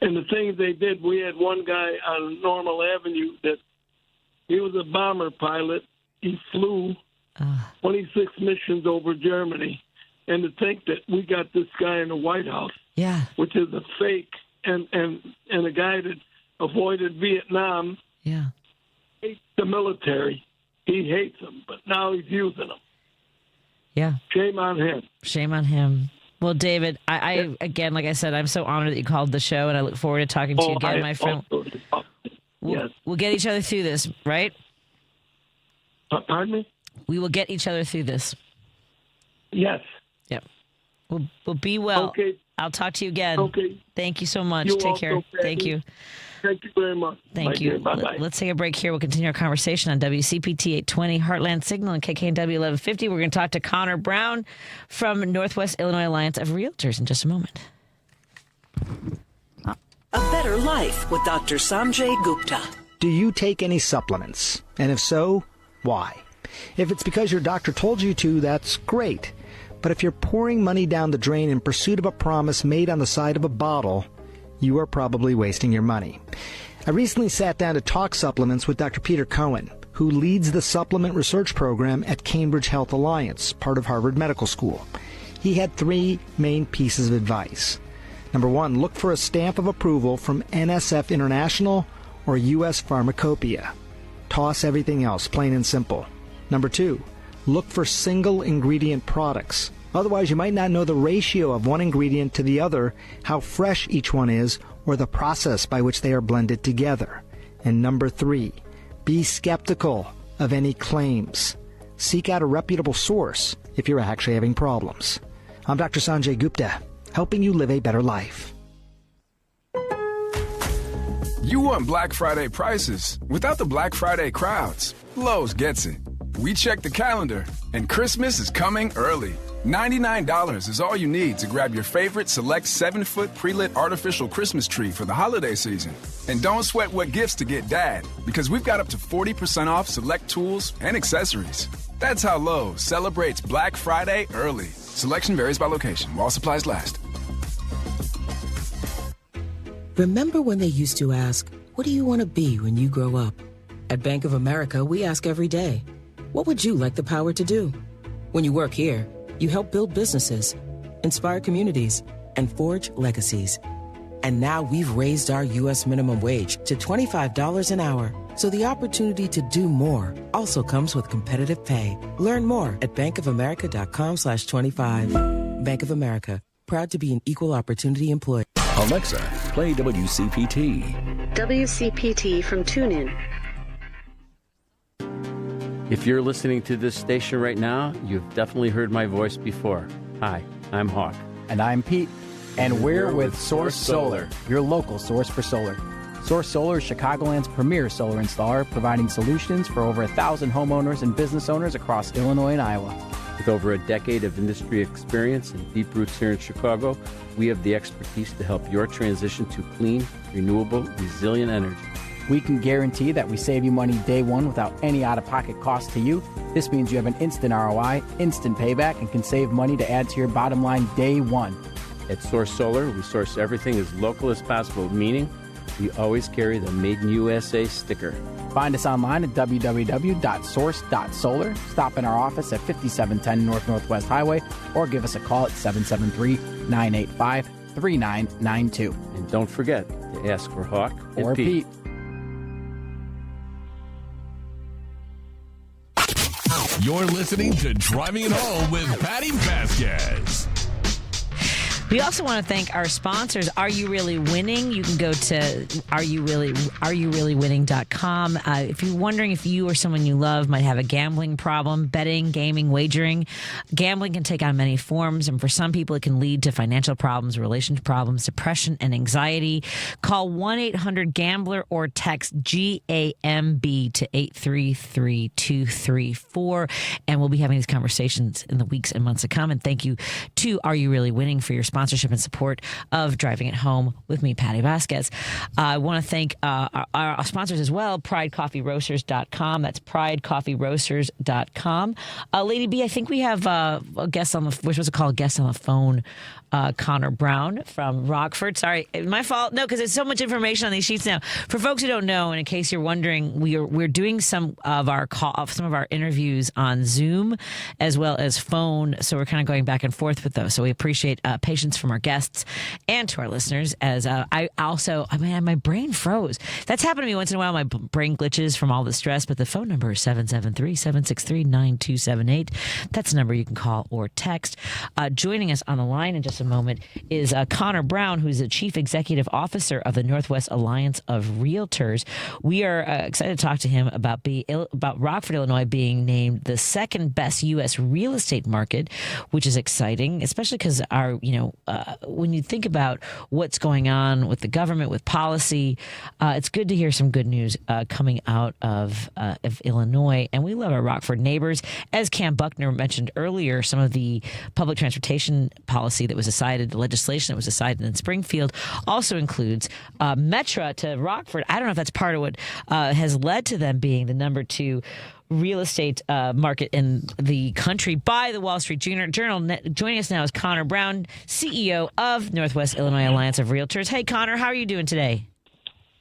S5: And the things they did, we had one guy on Normal Avenue that he was a bomber pilot. He flew 26 missions over Germany. And to think that we got this guy in the White House, which is a fake, and a guy that avoided Vietnam, hates the military. He hates them, but now he's using them.
S1: Yeah.
S5: Shame on him.
S1: Shame on him. Well, David, I again, like I said, I'm so honored that you called the show, and I look forward to talking to you again, my friend. We'll get each other through this, right?
S5: Pardon me?
S1: We will get each other through this.
S5: Yes.
S1: Yep. We'll be well. Okay. I'll talk to you again.
S5: Okay.
S1: Thank you so much.
S5: You're
S1: Take care.
S5: welcome,
S1: Thank you.
S5: Thank you very much.
S1: Thank you.
S5: Bye-bye.
S1: Let's take a break here. We'll continue our conversation on WCPT 820 Heartland Signal and KKNW 1150. We're going to talk to Conor Brown from Northwest Illinois Alliance of Realtors in just a moment.
S6: A better life with Dr. Sanjay Gupta.
S7: Do you take any supplements? And if so, why? If it's because your doctor told you to, that's great. But if you're pouring money down the drain in pursuit of a promise made on the side of a bottle, you are probably wasting your money. I recently sat down to talk supplements with Dr. Peter Cohen, who leads the supplement research program at Cambridge Health Alliance, part of Harvard Medical School. He had 3 main pieces of advice. Number 1, look for a stamp of approval from NSF International or U.S. Pharmacopoeia. Toss everything else, plain and simple. Number 2, look for single ingredient products. Otherwise, you might not know the ratio of one ingredient to the other, how fresh each one is, or the process by which they are blended together. And number 3, be skeptical of any claims. Seek out a reputable source if you're actually having problems. I'm Dr. Sanjay Gupta, helping you live a better life.
S9: You want Black Friday prices without the Black Friday crowds. Lowe's gets it. We check the calendar, and Christmas is coming early. $99 is all you need to grab your favorite select 7-foot pre-lit artificial Christmas tree for the holiday season. And don't sweat what gifts to get Dad, because we've got up to 40% off select tools and accessories. That's how Lowe's celebrates Black Friday early. Selection varies by location, while supplies last.
S10: Remember when they used to ask, what do you want to be when you grow up? At Bank of America, we ask every day, what would you like the power to do? When you work here, you help build businesses, inspire communities, and forge legacies. And now we've raised our U.S. minimum wage to $25 an hour. So the opportunity to do more also comes with competitive pay. Learn more at bankofamerica.com/25. Bank of America, proud to be an equal opportunity employer.
S2: Alexa, play WCPT.
S11: WCPT from TuneIn.
S14: If you're listening to this station right now, you've definitely heard my voice before. Hi, I'm Hawk.
S17: And I'm Pete. And we're with Source Solar, your local source for solar. Source Solar is Chicagoland's premier solar installer, providing solutions for over 1,000 homeowners and business owners across Illinois and Iowa.
S14: With over a decade of industry experience and deep roots here in Chicago, we have the expertise to help your transition to clean, renewable, resilient energy.
S17: We can guarantee that we save you money day one without any out-of-pocket cost to you. This means you have an instant ROI, instant payback, and can save money to add to your bottom line day one.
S14: At Source Solar, we source everything as local as possible, meaning we always carry the Made in USA sticker.
S17: Find us online at www.source.solar. Stop in our office at 5710 North Northwest Highway or give us a call at 773-985-3992.
S14: And don't forget to ask for Hawk
S17: or
S14: and Pete.
S8: You're listening to Driving It Home with Patti Vasquez.
S1: We also want to thank our sponsors. Are You Really Winning? You can go to areyoureallywinning.com. If you're wondering if you or someone you love might have a gambling problem, betting, gaming, wagering, gambling can take on many forms. And for some people, it can lead to financial problems, relationship problems, depression, and anxiety. Call 1-800-GAMBLER or text GAMB to 833-234. And we'll be having these conversations in the weeks and months to come. And thank you to Are You Really Winning for your sponsorship and support of Driving It Home with me, Patti Vasquez. I want to thank our sponsors as well, PrideCoffeeRoasters.com. That's PrideCoffeeRoasters.com. Lady B, I think we have a guest on the, we're supposed to call a guest on the phone, Conor Brown from Rockford. Sorry, my fault. No, because there's so much information on these sheets now. For folks who don't know, and in case you're wondering, we're doing some of our interviews on Zoom as well as phone. So we're kind of going back and forth with those. So we appreciate patience from our guests and to our listeners. As my brain froze. That's happened to me once in a while. My brain glitches from all the stress. But the phone number is 773-763-9278. That's the number you can call or text. Joining us on the line in just a moment is Conor Brown, who's the Chief Executive Officer of the Northwest Alliance of Realtors. We are excited to talk to him about Rockford, Illinois being named the second best U.S. real estate market, which is exciting, especially because when you think about what's going on with the government, with policy, it's good to hear some good news coming out of Illinois. And we love our Rockford neighbors. As Cam Buckner mentioned earlier, some of the public transportation policy that was decided, the legislation that was decided in Springfield, also includes Metra to Rockford. I don't know if that's part of what has led to them being the number 2 real estate market in the country by the Wall Street Journal. Joining us now is Conor Brown, CEO of Northwest Illinois Alliance of Realtors. Hey, Conor, how are you doing today?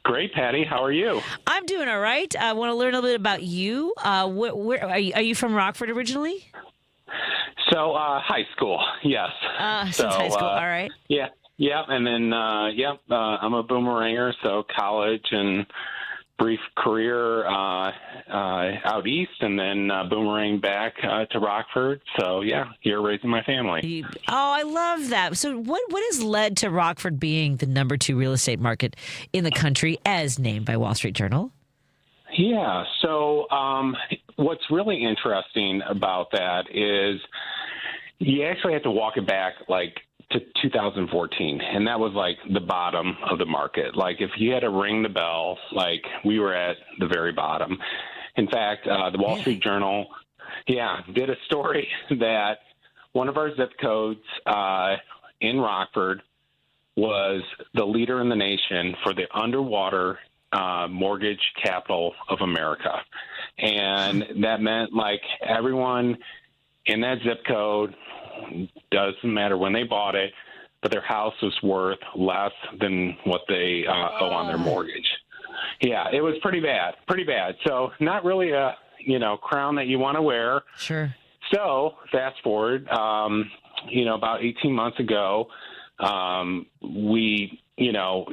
S15: Great, Patty. How are you?
S1: I'm doing all right. I want to learn a little bit about you. Where are you from Rockford originally?
S15: So, high school, yes.
S1: Since high school, all right.
S15: Yeah, and then, I'm a boomeranger, so college and brief career out east, and then boomerang back to Rockford. So, yeah, here raising my family.
S1: I love that. So what has led to Rockford being the number 2 real estate market in the country as named by Wall Street Journal?
S15: Yeah, so what's really interesting about that is you actually have to walk it back to 2014, and that was the bottom of the market. If you had to ring the bell, we were at the very bottom. In fact, the Wall Street Journal, did a story that one of our zip codes in Rockford was the leader in the nation for the underwater mortgage capital of America. And that meant everyone in that zip code, doesn't matter when they bought it, but their house was worth less than what they owe on their mortgage. Yeah, it was pretty bad. So not really a, crown that you want to wear.
S1: Sure.
S15: So fast forward, about 18 months ago, we,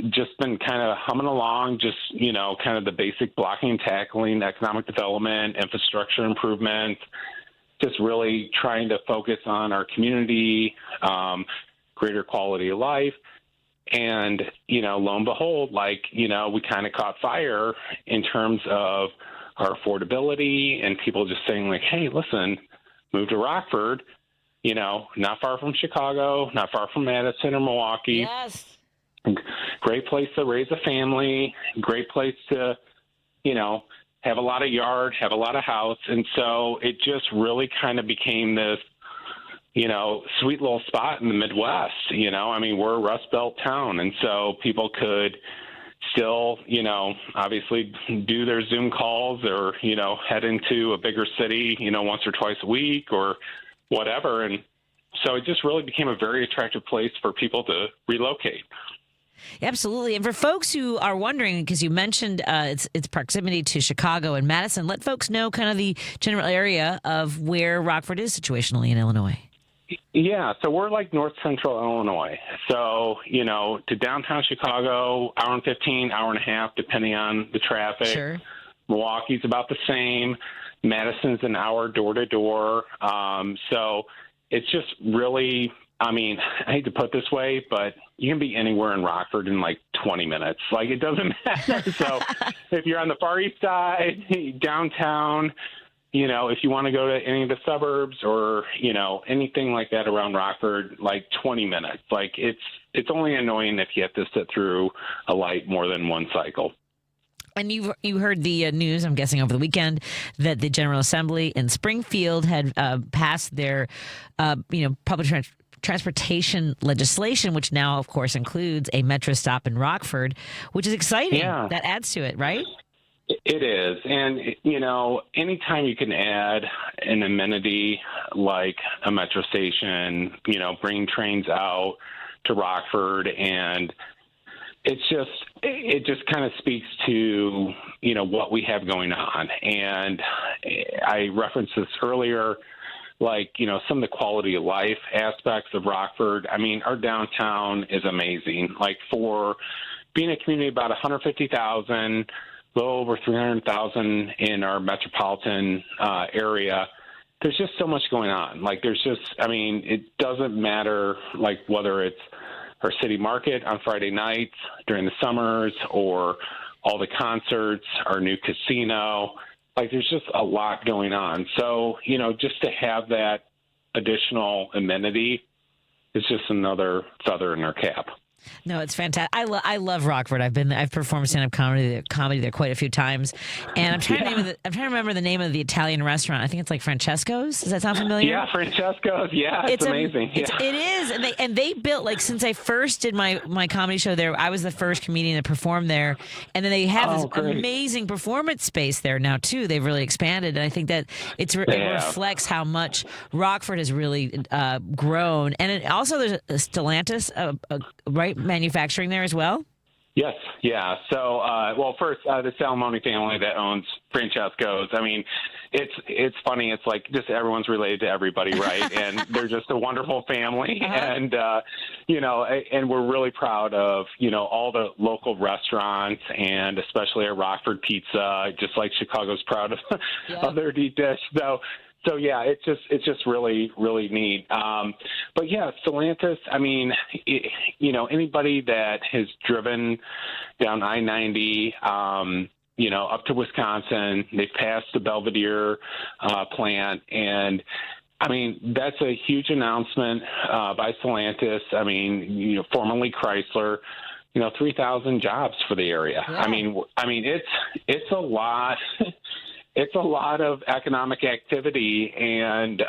S15: just been kind of humming along, just, kind of the basic blocking and tackling, economic development, infrastructure improvement, just really trying to focus on our community, greater quality of life. And, lo and behold, we kind of caught fire in terms of our affordability and people just saying hey, listen, move to Rockford, not far from Chicago, not far from Madison or Milwaukee.
S1: Yes.
S15: Great place to raise a family, great place to, have a lot of yard, have a lot of house. And so it just really kind of became this sweet little spot in the Midwest. I mean, we're a Rust Belt town, and so people could still, obviously do their Zoom calls or, head into a bigger city, once or twice a week or whatever. And so it just really became a very attractive place for people to relocate.
S1: Absolutely. And for folks who are wondering, because you mentioned its proximity to Chicago and Madison, let folks know kind of the general area of where Rockford is situationally in Illinois.
S15: Yeah, so we're like north central Illinois. So, to downtown Chicago, hour and 15, hour and a half, depending on the traffic.
S1: Sure.
S15: Milwaukee's about the same. Madison's an hour door to door. So it's just really, I mean, I hate to put it this way, but you can be anywhere in Rockford in like 20 minutes. Like, it doesn't matter. So if you're on the Far East Side, downtown, if you want to go to any of the suburbs or, anything like that around Rockford, like 20 minutes. Like, it's only annoying if you have to sit through a light more than one cycle.
S1: And you heard the news, I'm guessing, over the weekend that the General Assembly in Springfield had passed their, public transportation legislation, which now, of course, includes a metro stop in Rockford, which is exciting. Yeah. That adds to it, right?
S15: It is. And, anytime you can add an amenity like a metro station, bring trains out to Rockford, and it just kind of speaks to, what we have going on. And I referenced this earlier, like, some of the quality of life aspects of Rockford. I mean, our downtown is amazing. Like, for being a community about 150,000, a little over 300,000 in our metropolitan area, there's just so much going on. Like, it doesn't matter, like, whether it's our city market on Friday nights during the summers or all the concerts, our new casino. Like, there's just a lot going on. So, just to have that additional amenity is just another feather in our cap.
S1: No, it's fantastic. I love Rockford. I've performed stand-up comedy there quite a few times, and I'm trying to remember the name of the Italian restaurant. I think it's like Francesco's. Does that sound familiar?
S15: Yeah, Francesco's. Yeah, it's amazing.
S1: It is, and they built, like, since I first did my comedy show there, I was the first comedian that performed there, and then they have this amazing performance space there now too. They've really expanded, and I think that it reflects how much Rockford has really grown, and it also there's a Stellantis, right? Manufacturing there as well?
S15: Yes, yeah. So, first, the Salamone family that owns Francesco's. I mean, it's funny. It's like just everyone's related to everybody, right? And they're just a wonderful family, and and we're really proud of all the local restaurants, and especially our Rockford pizza. Just like Chicago's proud of their deep dish. So yeah, it's just really, really neat. But yeah, Stellantis, I mean, anybody that has driven down I-90, up to Wisconsin, they've passed the Belvedere plant, and I mean, that's a huge announcement by Stellantis. I mean, formerly Chrysler. 3,000 jobs for the area. Yeah. I mean, it's a lot. It's a lot of economic activity, and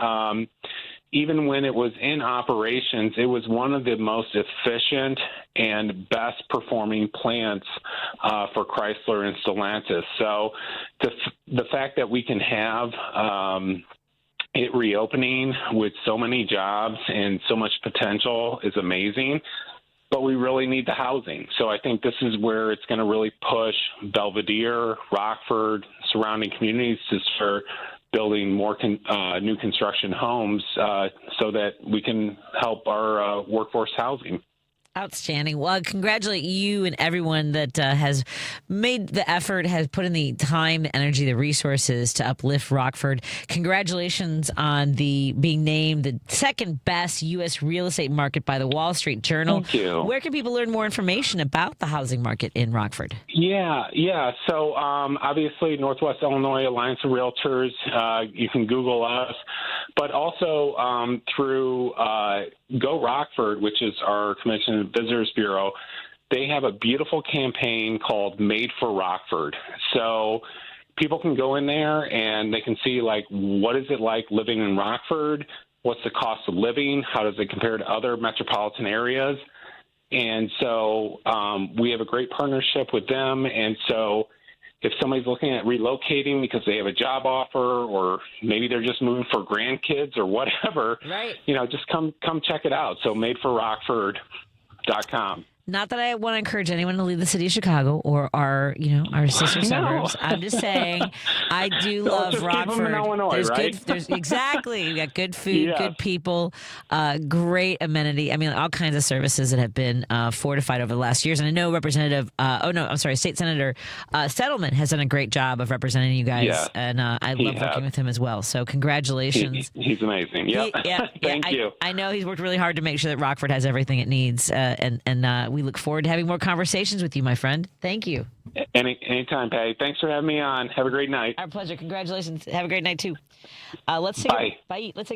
S15: even when it was in operations, it was one of the most efficient and best performing plants for Chrysler and Stellantis. So the fact that we can have it reopening with so many jobs and so much potential is amazing. But we really need the housing. So I think this is where it's going to really push Belvedere, Rockford, surrounding communities to start building more new construction homes so that we can help our workforce housing.
S1: Outstanding. Well, I congratulate you and everyone that has made the effort, has put in the time, the energy, the resources to uplift Rockford. Congratulations on being named the second best U.S. real estate market by the Wall Street Journal.
S15: Thank you.
S1: Where can people learn more information about the housing market in Rockford?
S15: Yeah. So obviously, Northwest Illinois Alliance of Realtors, you can Google us, but also through Go Rockford, which is our Commission and Visitors Bureau. They have a beautiful campaign called Made for Rockford. So people can go in there and they can see, like, what is it like living in Rockford? what's the cost of living? How does it compare to other metropolitan areas? And so we have a great partnership with them. And so if somebody's looking at relocating because they have a job offer, or maybe they're just moving for grandkids or whatever,
S1: right,
S15: just come check it out. So madeforrockford.com.
S1: Not that I want to encourage anyone to leave the city of Chicago or our sister suburbs. I'm just saying I do love
S15: just
S1: Rockford.
S15: Keep them in Illinois,
S1: there's
S15: right?
S1: Exactly. You got good food,
S15: Yes.
S1: good people, great amenity. I mean, all kinds of services that have been fortified over the last years. And I know State Senator Settlement has done a great job of representing you guys.
S15: Yeah,
S1: and I love working with him as well. So congratulations.
S15: He's amazing. Yep. Thank you.
S1: I know he's worked really hard to make sure that Rockford has everything it needs. And we look forward to having more conversations with you, my friend. Thank you.
S15: Anytime, Patty. Thanks for having me on. Have a great night.
S1: Our pleasure. Congratulations. Have a great night, too. Let's take a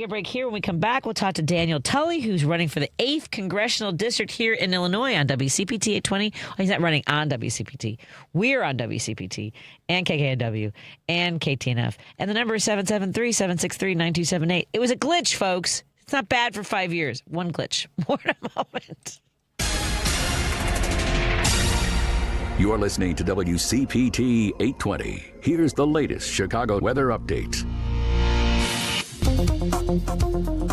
S1: break here. When we come back, we'll talk to Daniel Tully, who's running for the 8th Congressional District here in Illinois on WCPT 820. Well, he's not running on WCPT. We're on WCPT and KKNW and KTNF. And the number is 773-763-9278. It was a glitch, folks. It's not bad for 5 years. One glitch. More in a moment.
S2: You're listening to WCPT 820. Here's the latest Chicago weather update.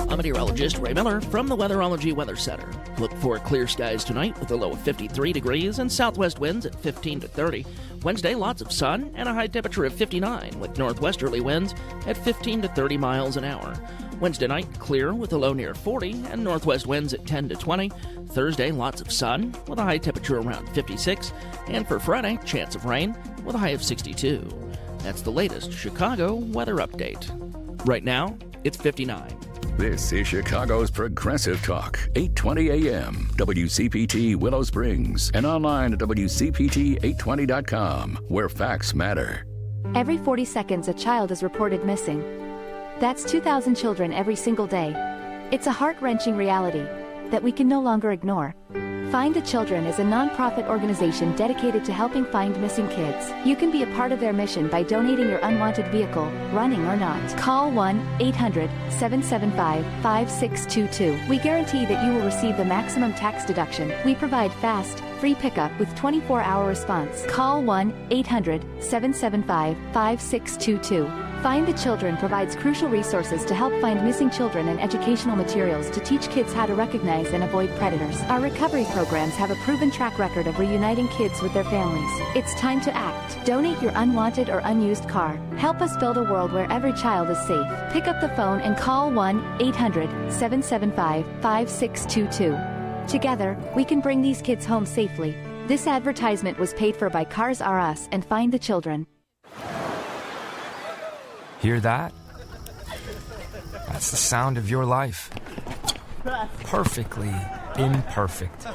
S12: I'm meteorologist Ray Miller from the Weatherology Weather Center. Look for clear skies tonight with a low of 53 degrees and southwest winds at 15 to 30. Wednesday, lots of sun and a high temperature of 59 with northwesterly winds at 15 to 30 miles an hour. Wednesday night, clear with a low near 40 and northwest winds at 10 to 20. Thursday, lots of sun with a high temperature around 56. And for Friday, chance of rain with a high of 62. That's the latest Chicago weather update. Right now, it's 59.
S2: This is Chicago's Progressive Talk, 820 AM, WCPT Willow Springs, and online at WCPT820.com, where facts matter.
S4: Every 40 seconds, a child is reported missing. That's 2,000 children every single day. It's a heart-wrenching reality that we can no longer ignore. Find the Children is a nonprofit organization dedicated to helping find missing kids. You can be a part of their mission by donating your unwanted vehicle, running or not. Call 1-800-775-5622. We guarantee that you will receive the maximum tax deduction. We provide fast, free pickup with 24-hour response. Call 1-800-775-5622. Find the Children provides crucial resources to help find missing children and educational materials to teach kids how to recognize and avoid predators. Our recovery programs have a proven track record of reuniting kids with their families. It's time to act. Donate your unwanted or unused car. Help us build a world where every child is safe. Pick up the phone and call 1-800-775-5622. Together, we can bring these kids home safely. This advertisement was paid for by Cars R Us and Find the Children.
S16: Hear that? That's the sound of your life. Perfectly imperfect.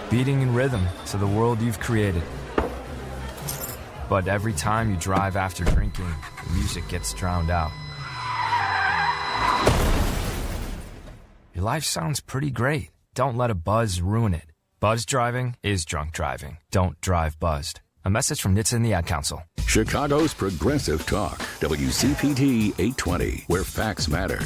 S16: Beating in rhythm to the world you've created. But every time you drive after drinking, the music gets drowned out. Your life sounds pretty great. Don't let a buzz ruin it. Buzz driving is drunk driving. Don't drive buzzed. A message from NHTSA and the Ad Council.
S2: Chicago's Progressive Talk, WCPT 820, where facts matter.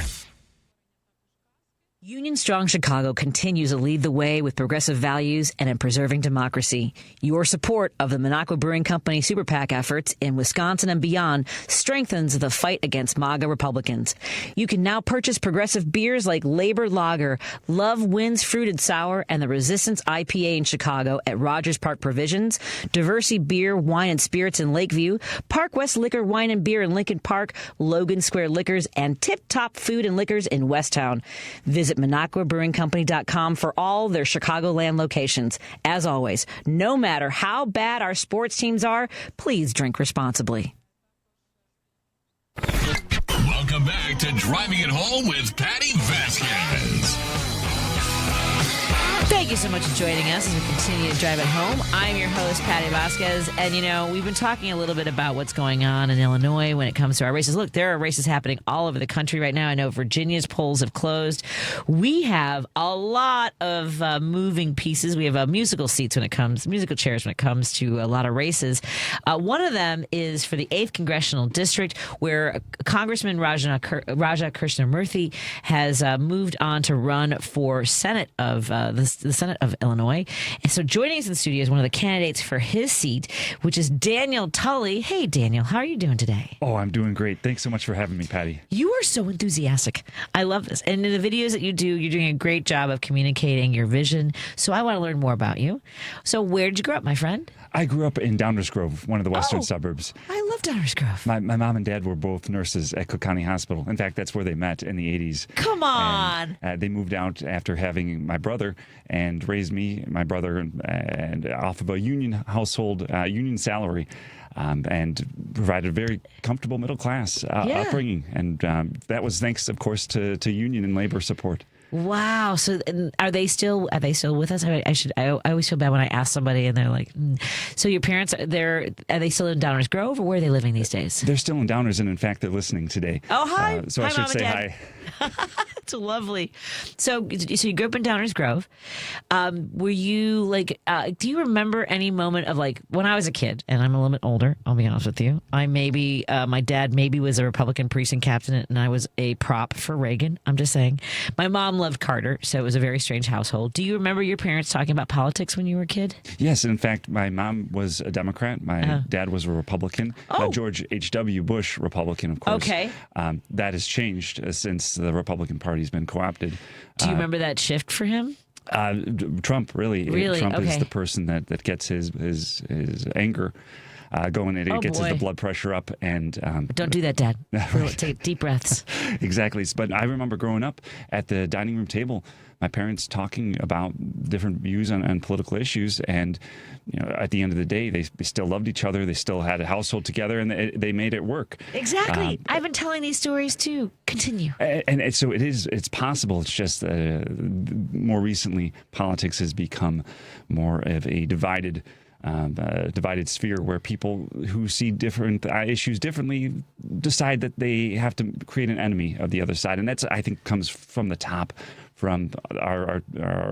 S1: Union Strong Chicago continues to lead the way with progressive values and in preserving democracy. Your support of the Minocqua Brewing Company Super PAC efforts in Wisconsin and beyond strengthens the fight against MAGA Republicans. You can now purchase progressive beers like Labor Lager, Love Wins Fruited Sour, and the Resistance IPA in Chicago at Rogers Park Provisions, Diversity Beer, Wine and Spirits in Lakeview, Park West Liquor, Wine and Beer in Lincoln Park, Logan Square Liquors, and Tip Top Food and Liquors in Westtown. Visit MinocquaBrewingCompany.com for all their Chicagoland locations. As always, no matter how bad our sports teams are, please drink responsibly.
S8: Welcome back to Driving It Home with Patti Vasquez.
S1: Thank you so much for joining us as we continue to drive it home. I'm your host, Patti Vasquez, and we've been talking a little bit about what's going on in Illinois when it comes to our races. Look, there are races happening all over the country right now. I know Virginia's polls have closed. We have a lot of moving pieces. We have musical chairs when it comes to a lot of races. One of them is for the 8th Congressional District, where Congressman Raja Krishnamurthy has moved on to run for Senate of the Senate of Illinois. And so joining us in the studio is one of the candidates for his seat, which is Daniel Tully. Hey, Daniel, how are you doing today?
S3: Oh, I'm doing great. Thanks so much for having me, Patty.
S1: You are so enthusiastic. I love this. And in the videos that you do, you're doing a great job of communicating your vision. So I want to learn more about you. So where did you grow up, my friend?
S3: I grew up in Downers Grove, one of the western suburbs.
S1: I love Downers Grove.
S3: My mom and dad were both nurses at Cook County Hospital. In fact, that's where they met in the 80s.
S1: Come on.
S3: And, they moved out after having my brother and raised me, my brother, and off of a union household, union salary. And provided a very comfortable middle class upbringing. And that was thanks, of course, to union and labor support.
S1: Wow. So are they still with us? I always feel bad when I ask somebody and they're like, so your parents, are they still in Downers Grove, or where are they living these days?
S3: They're still in Downers, and in fact, they're lilistening today.
S1: Oh, hi.
S3: So
S1: hi,
S3: I should
S1: Mom
S3: say
S1: and hi. It's lovely. So you grew up in Downers Grove. Were you do you remember any moment of when I was a kid, and I'm a little bit older, I'll be honest with you, my dad maybe was a Republican precinct captain and I was a prop for Reagan. I'm just saying. My mom loved Carter, so it was a very strange household. Do you remember your parents talking about politics when you were a kid?
S3: Yes. In fact, my mom was a Democrat. My dad was a Republican. George H.W. Bush, Republican, of course.
S1: Okay.
S3: That has changed since the Republican Party's been co-opted.
S1: Do you remember that shift for him?
S3: Trump, really. Trump
S1: Okay.
S3: is the person that gets his anger going, and it gets the blood pressure up. And
S1: don't do that, Dad. Take deep breaths.
S3: Exactly. But I remember growing up at the dining room table, my parents talking about different views on political issues, and at the end of the day, they still loved each other. They still had a household together, and they made it work.
S1: Exactly. I've been telling these stories too. Continue.
S3: And so it's possible. It's just more recently, politics has become more of a divided sphere where people who see different issues differently decide that they have to create an enemy of the other side. And that's, I think, comes from the top, from our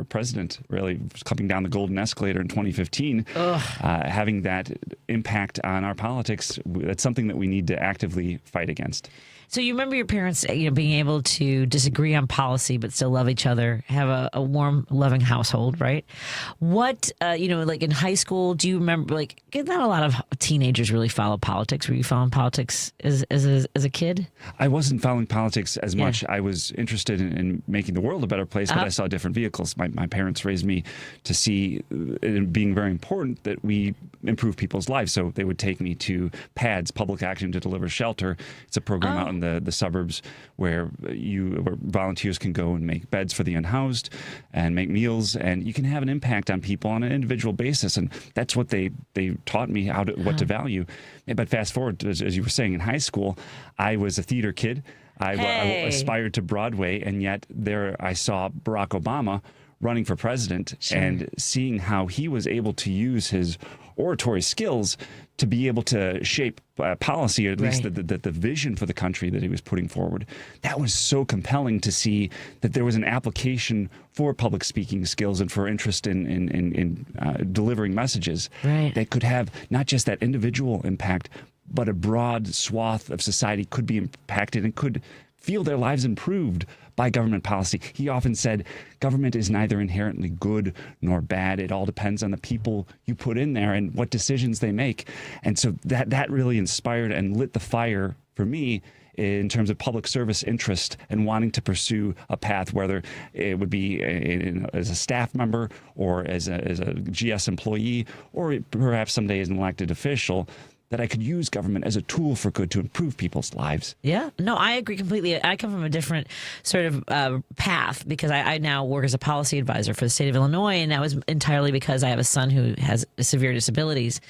S3: president really coming down the golden escalator in 2015, having that impact on our politics. That's something that we need to actively fight against.
S1: So you remember your parents, being able to disagree on policy but still love each other, have a warm, loving household, right? What, in high school, do you remember, not a lot of teenagers really follow politics. Were you following politics as a kid?
S3: I wasn't following politics as much. I was interested in making the world a better place, but I saw different vehicles. My parents raised me to see it being very important that we improve people's lives. So they would take me to PADS, Public Action to Deliver Shelter. It's a program out in the suburbs where volunteers can go and make beds for the unhoused and make meals, and you can have an impact on people on an individual basis. And that's what they taught me what to value. But fast forward, as you were saying, in high school, I was a theater kid. I aspired to Broadway, and yet there I saw Barack Obama running for president and seeing how he was able to use his oratory skills to be able to shape policy, or at least the vision for the country that he was putting forward. That was so compelling to see that there was an application for public speaking skills and for interest in delivering messages that could have not just that individual impact, but a broad swath of society could be impacted and could feel their lives improved by government policy. He often said, government is neither inherently good nor bad. It all depends on the people you put in there and what decisions they make. And so that really inspired and lit the fire for me in terms of public service interest and wanting to pursue a path, whether it would be as a staff member or as a GS employee, or perhaps someday as an elected official, that I could use government as a tool for good to improve people's lives. Yeah,
S1: no, I agree completely. I come from a different sort of path because I now work as a policy advisor for the state of Illinois, and that was entirely because I have a son who has severe disabilities.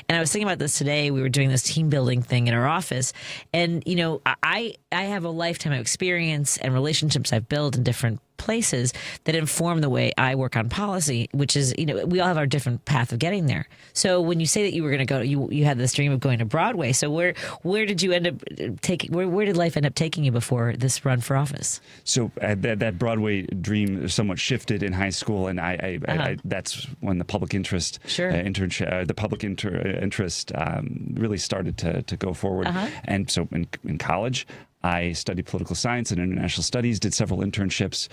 S1: And I was thinking about this today. We were doing this team building thing in our office, and I have a lifetime of experience and relationships I've built in different places that inform the way I work on policy, which is, we all have our different path of getting there. So when you say that you were going to go, you had this dream of going to Broadway. So where did you end up taking, where did life end up taking you before this run for office?
S3: So that Broadway dream somewhat shifted in high school, and I that's when the public interest interest really started to go forward. And so in college, I studied political science and international studies, did several internships,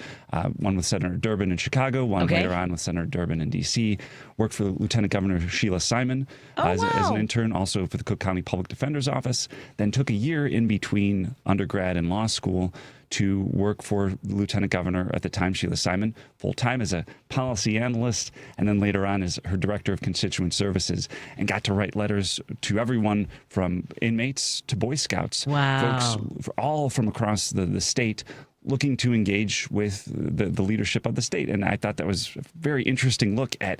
S3: one with Senator Durbin in Chicago, one later on with Senator Durbin in D.C., worked for Lieutenant Governor Sheila Simon as an intern, also for the Cook County Public Defender's Office, then took a year in between undergrad and law school to work for Lieutenant Governor at the time, Sheila Simon, full-time as a policy analyst, and then later on as her Director of Constituent Services, and got to write letters to everyone from inmates to Boy Scouts.
S1: Wow.
S3: Folks all from across the state looking to engage with the leadership of the state. And I thought that was a very interesting look at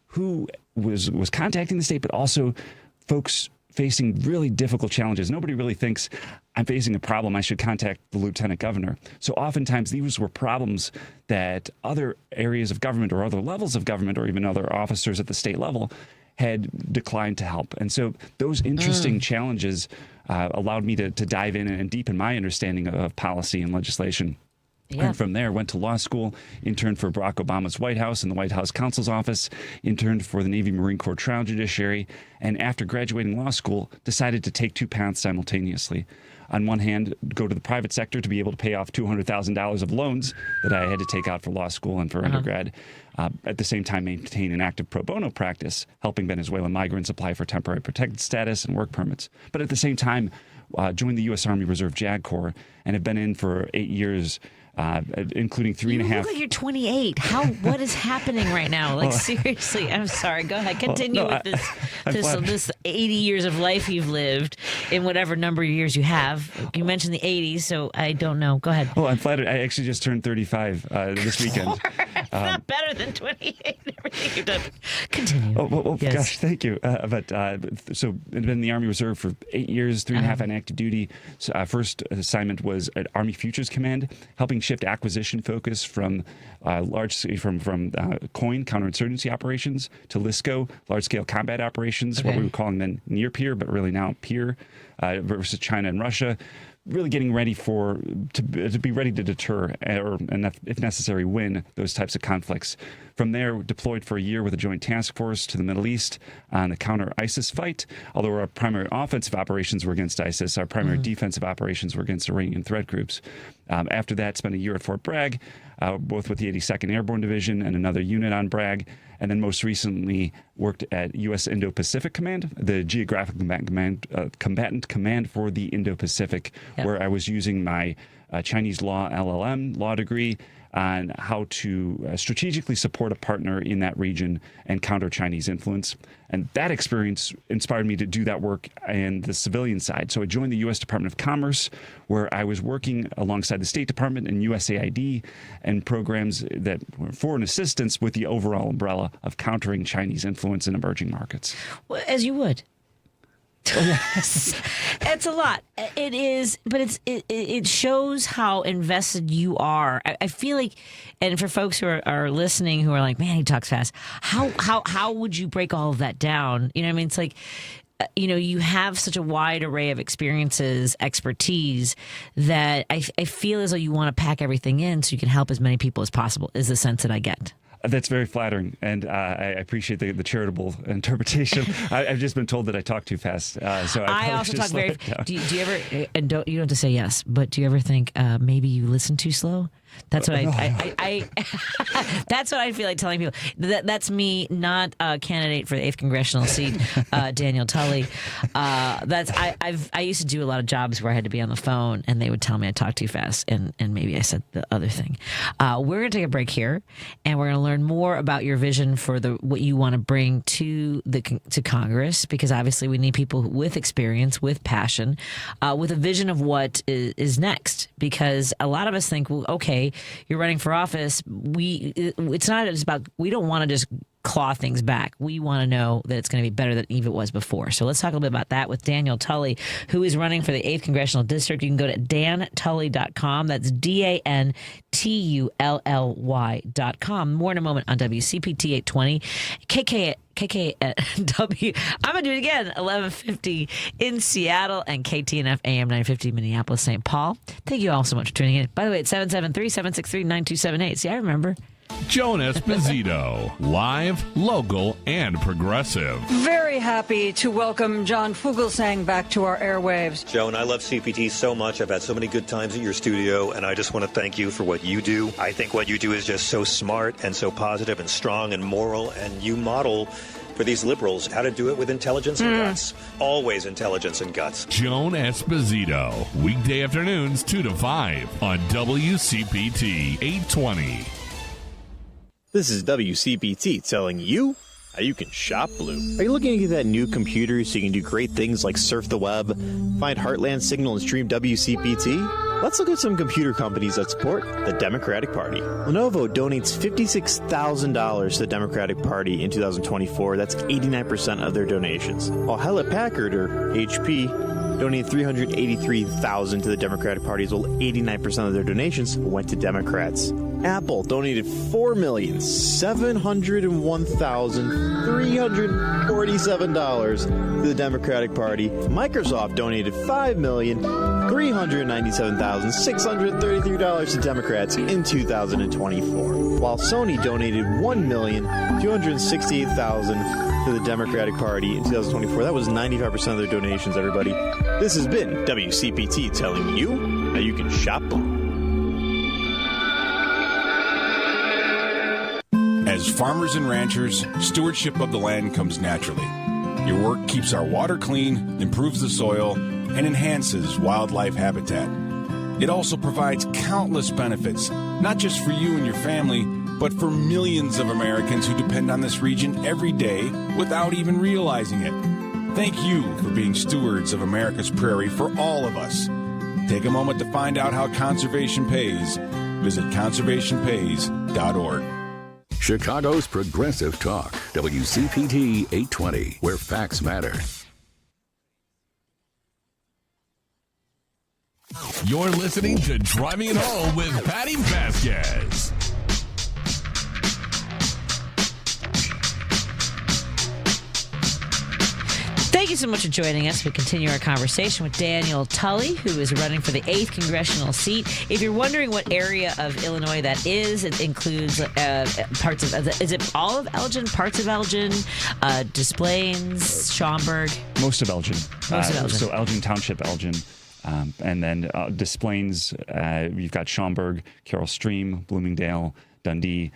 S3: who was contacting the state, but also folks facing really difficult challenges. Nobody really thinks I'm facing a problem, I should contact the lieutenant governor. So oftentimes these were problems that other areas of government or other levels of government or even other officers at the state level had declined to help. And so those interesting challenges allowed me to dive in and deepen my understanding of policy and legislation. Yeah. And from there, went to law school, interned for Barack Obama's White House in the White House Counsel's Office, interned for the Navy Marine Corps Trial Judiciary, and after graduating law school, decided to take two paths simultaneously. On one hand, go to the private sector to be able to pay off $200,000 of loans that I had to take out for law school and for undergrad. At the same time, maintain an active pro bono practice, helping Venezuelan migrants apply for temporary protected status and work permits. But at the same time, joined the U.S. Army Reserve JAG Corps and have been in for 8 years, including 3.5.
S1: You look like you're 28. What is happening right now? Like, seriously, I'm sorry. Go ahead. Continue with this 80 years of life you've lived in whatever number of years you have. You mentioned the 80s, so I don't know. Go ahead.
S3: Well, I'm flattered. I actually just turned 35 this weekend.
S1: It's not better than 28. Everything you've done. Continue.
S3: Yes. Gosh, thank you. So I've been in the Army Reserve for 8 years, 3.5 on active duty. So, first assignment was at Army Futures Command, helping shift acquisition focus from COIN, counterinsurgency operations, to LISCO, large-scale combat operations, what we were calling then near peer, but really now peer, versus China and Russia. Really getting ready to be ready to deter and if necessary win those types of conflicts. From there, deployed for a year with a joint task force to the Middle East on the counter-ISIS fight. Although our primary offensive operations were against ISIS, our primary defensive operations were against Iranian threat groups. After that, spent a year at Fort Bragg, both with the 82nd Airborne Division and another unit on Bragg. And then most recently worked at U.S. Indo-Pacific Command, the Geographic Combatant Command for the Indo-Pacific, where I was using my Chinese law LLM law degree on how to strategically support a partner in that region and counter Chinese influence. And that experience inspired me to do that work in the civilian side. So I joined the U.S. Department of Commerce, where I was working alongside the State Department and USAID and programs that were foreign assistance with the overall umbrella of countering Chinese influence in emerging markets.
S1: Well, as you would. Yes, it's a lot. It is, but it shows how invested you are. I feel like, and for folks who are listening who are like, man, he talks fast. How would you break all of that down? You know what I mean? It's like, you have such a wide array of experiences, expertise, that I feel as though you want to pack everything in so you can help as many people as possible, is the sense that I get.
S3: That's very flattering, and I appreciate the charitable interpretation. I've just been told that I talk too fast, so
S1: I also talk very. Do you ever? And you don't have to say yes, but do you ever think maybe you listen too slow? That's what I that's what I feel like telling people. That's me, not a candidate for the 8th congressional seat, Daniel Tully. I used to do a lot of jobs where I had to be on the phone, and they would tell me I talked too fast, and maybe I said the other thing. We're going to take a break here, and we're going to learn more about your vision for what you want to bring to Congress, because obviously we need people with experience, with passion, with a vision of what is next. Because a lot of us think, well, okay, you're running for office. It's not just about, we don't want to just claw things back. We want to know that it's going to be better than even it was before. So let's talk a little bit about that with Daniel Tully, who is running for the 8th Congressional District. You can go to dantully.com. That's DANTULLY.com. More in a moment on WCPT 820. KKW. I'm going to do it again. 1150 in Seattle and KTNF AM 950 Minneapolis, St. Paul. Thank you all so much for tuning in. By the way, it's 773-763-9278. See, I remember.
S8: Joan Esposito, live, local, and progressive.
S13: Very happy to welcome John Fugelsang back to our airwaves.
S18: Joan, I love CPT so much. I've had so many good times at your studio, and I just want to thank you for what you do. I think what you do is just so smart and so positive and strong and moral, and you model for these liberals how to do it with intelligence and guts. Always intelligence and guts.
S8: Joan Esposito, weekday afternoons 2 to 5 on WCPT 820.
S19: This is WCPT telling you how you can shop blue. Are you looking to get that new computer so you can do great things like surf the web, find Heartland Signal, and stream WCPT? Let's look at some computer companies that support the Democratic Party. Lenovo donates $56,000 to the Democratic Party in 2024. That's 89% of their donations. While Hewlett-Packard, or HP, donated $383,000 to the Democratic Party, as well 89% of their donations went to Democrats. Apple donated $4,701,347 to the Democratic Party. Microsoft donated $5,397,633 to Democrats in 2024, while Sony donated $1,268,000 to the Democratic Party in 2024. That was 95% of their donations, everybody. This has been WCPT telling you how you can shop blue.
S20: As farmers and ranchers, stewardship of the land comes naturally. Your work keeps our water clean, improves the soil, and enhances wildlife habitat. It also provides countless benefits, not just for you and your family, but for millions of Americans who depend on this region every day without even realizing it. Thank you for being stewards of America's prairie for all of us. Take a moment to find out how conservation pays. Visit conservationpays.org.
S2: Chicago's Progressive Talk, WCPT 820, where facts matter.
S8: You're listening to Driving It Home with Patti Vasquez.
S1: Thank you so much for joining us. We continue our conversation with Daniel Tully, who is running for the 8th congressional seat. If you're wondering what area of Illinois that is, it includes parts of, is it all of Elgin, parts of Elgin, Des Plaines, Schaumburg?
S3: Most of Elgin.
S1: Most of Elgin.
S3: So Elgin Township, Elgin. And then Des Plaines, you've got Schaumburg, Carroll Stream, Bloomingdale, Dundee.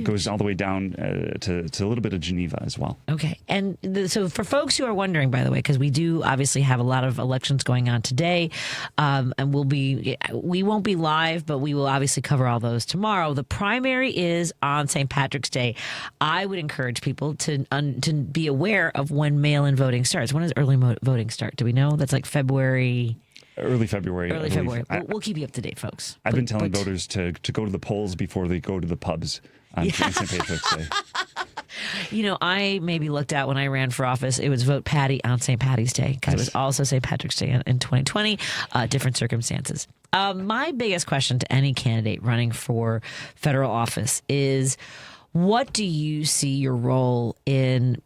S3: Goes all the way down to a little bit of Geneva as well.
S1: Okay. And so for folks who are wondering, by the way, because we do obviously have a lot of elections going on today, and we won't be live, but we will obviously cover all those tomorrow. The primary is on St. Patrick's Day. I would encourage people to be aware of when mail-in voting starts. When does early voting start? Do we know? That's like February...
S3: Early February.
S1: Early February. We'll keep you up to date, folks.
S3: I've been telling voters to go to the polls before they go to the pubs on St. Patrick's Day.
S1: You know, I maybe looked out when I ran for office. It was vote Patty on St. Patty's Day because it was also St. Patrick's Day in 2020, different circumstances. My biggest question to any candidate running for federal office is, what do you see your role in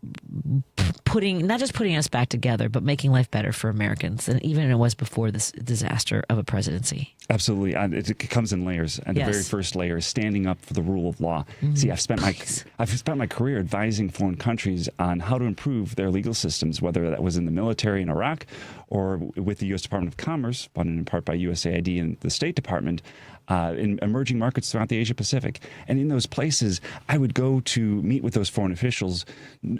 S1: not just putting us back together, but making life better for Americans, and even it was before this disaster of a presidency?
S3: Absolutely. It comes in layers. And the very first layer is standing up for the rule of law. Mm-hmm. See, I've spent my career advising foreign countries on how to improve their legal systems, whether that was in the military in Iraq or with the U.S. Department of Commerce, funded in part by USAID and the State Department, in emerging markets throughout the Asia Pacific. And in those places, I would go to meet with those foreign officials,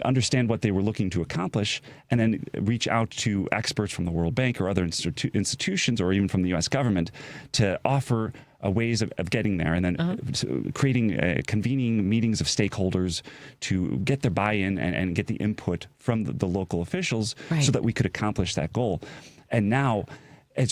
S3: understand what they were looking to accomplish, and then reach out to experts from the World Bank or other institutions, or even from the U.S. government, to offer ways of getting there, and then convening meetings of stakeholders to get their buy-in and get the input from the local officials so that we could accomplish that goal. And now,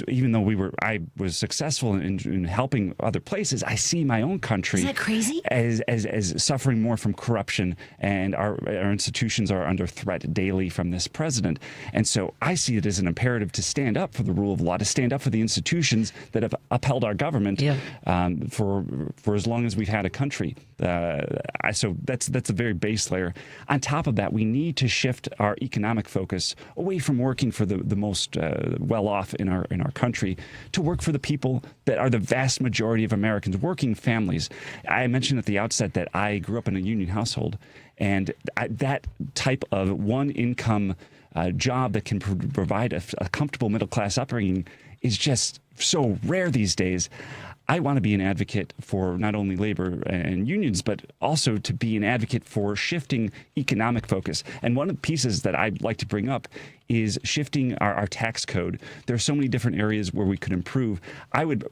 S3: even though I was successful in helping other places, I see my own country
S1: Isn't that crazy?
S3: as suffering more from corruption, and our institutions are under threat daily from this president. And so I see it as an imperative to stand up for the rule of law, to stand up for the institutions that have upheld our government for as long as we've had a country. So that's a very base layer. On top of that, we need to shift our economic focus away from working for the most well-off in our country to work for the people that are the vast majority of Americans, working families. I mentioned at the outset that I grew up in a union household, and that type of one income job that can provide a comfortable middle-class upbringing is just so rare these days. I want to be an advocate for not only labor and unions, but also to be an advocate for shifting economic focus. And one of the pieces that I'd like to bring up is shifting our tax code. There are so many different areas where we could improve. I would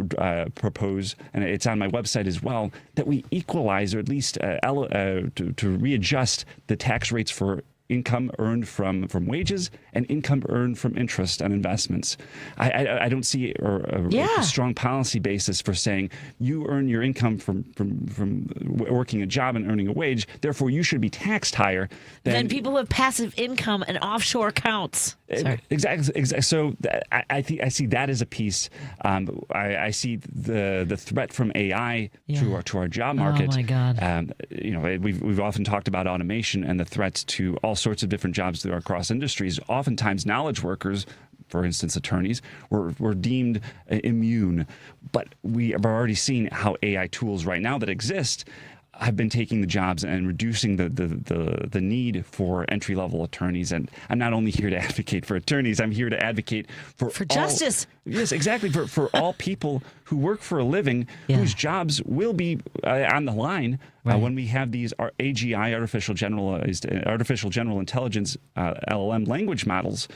S3: propose, and it's on my website as well, that we equalize, or at least to readjust the tax rates for income earned from wages and income earned from interest on investments. I don't see a strong policy basis for saying you earn your income from working a job and earning a wage, therefore you should be taxed higher
S1: than people with passive income and offshore accounts.
S3: Exactly. So I see that as a piece. I see the threat from AI to our job market.
S1: Oh my God!
S3: We've often talked about automation and the threats to all sorts of different jobs that are across industries. Oftentimes, knowledge workers, for instance, attorneys, were deemed immune. But we have already seen how AI tools right now that exist have been taking the jobs and reducing the need for entry-level attorneys. And I'm not only here to advocate for attorneys, I'm here to advocate for
S1: justice.
S3: Yes, exactly. For all people who work for a living, whose jobs will be on the line when we have these AGI, artificial general intelligence, LLM language models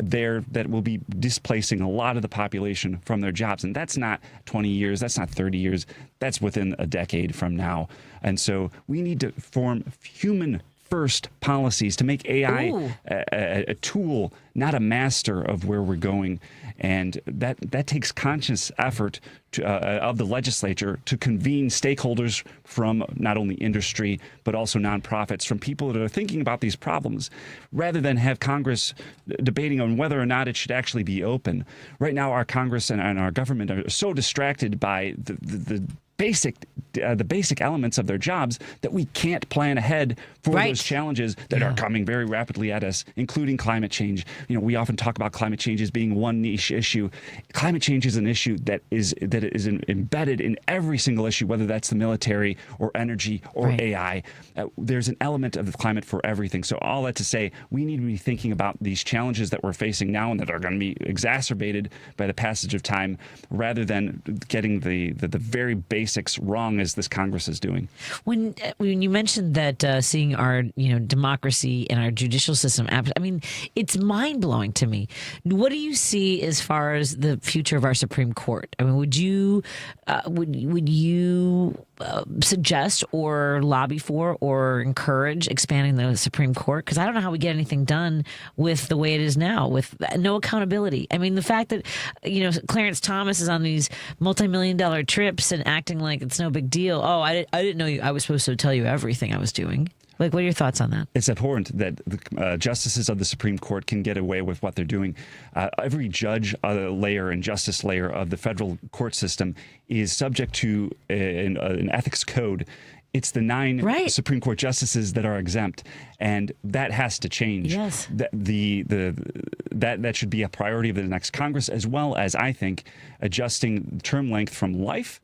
S3: there that will be displacing a lot of the population from their jobs. And that's not 20 years, that's not 30 years, that's within a decade from now. And so we need to form human first policies to make AI a tool, not a master of where we're going. And that takes conscious effort of the legislature to convene stakeholders from not only industry, but also nonprofits, from people that are thinking about these problems, rather than have Congress debating on whether or not it should actually be open. Right now, our Congress and our government are so distracted by the basic elements of their jobs that we can't plan ahead for those challenges that are coming very rapidly at us, including climate change. We often talk about climate change as being one niche issue. Climate change is an issue that is embedded in every single issue, whether that's the military or energy or AI. There's an element of the climate for everything. So all that to say, we need to be thinking about these challenges that we're facing now and that are going to be exacerbated by the passage of time, rather than getting the very basics wrong as this Congress is doing.
S1: When you mentioned that seeing our democracy and our judicial system, I mean, it's mind blowing to me. What do you see as far as the future of our Supreme Court? I mean, would you suggest or lobby for or encourage expanding the Supreme Court? Because I don't know how we get anything done with the way it is now, with no accountability. I mean, the fact that Clarence Thomas is on these multi-million-dollar trips and acting like it's no big deal. Oh, I didn't know I was supposed to tell you everything I was doing. Like, what are your thoughts on that?
S3: It's abhorrent that the justices of the Supreme Court can get away with what they're doing. Every judge layer and justice layer of the federal court system is subject to an ethics code. It's the 9 Supreme Court justices that are exempt, and that has to change.
S1: Yes,
S3: that should be a priority of the next Congress, as well as, I think, adjusting term length from life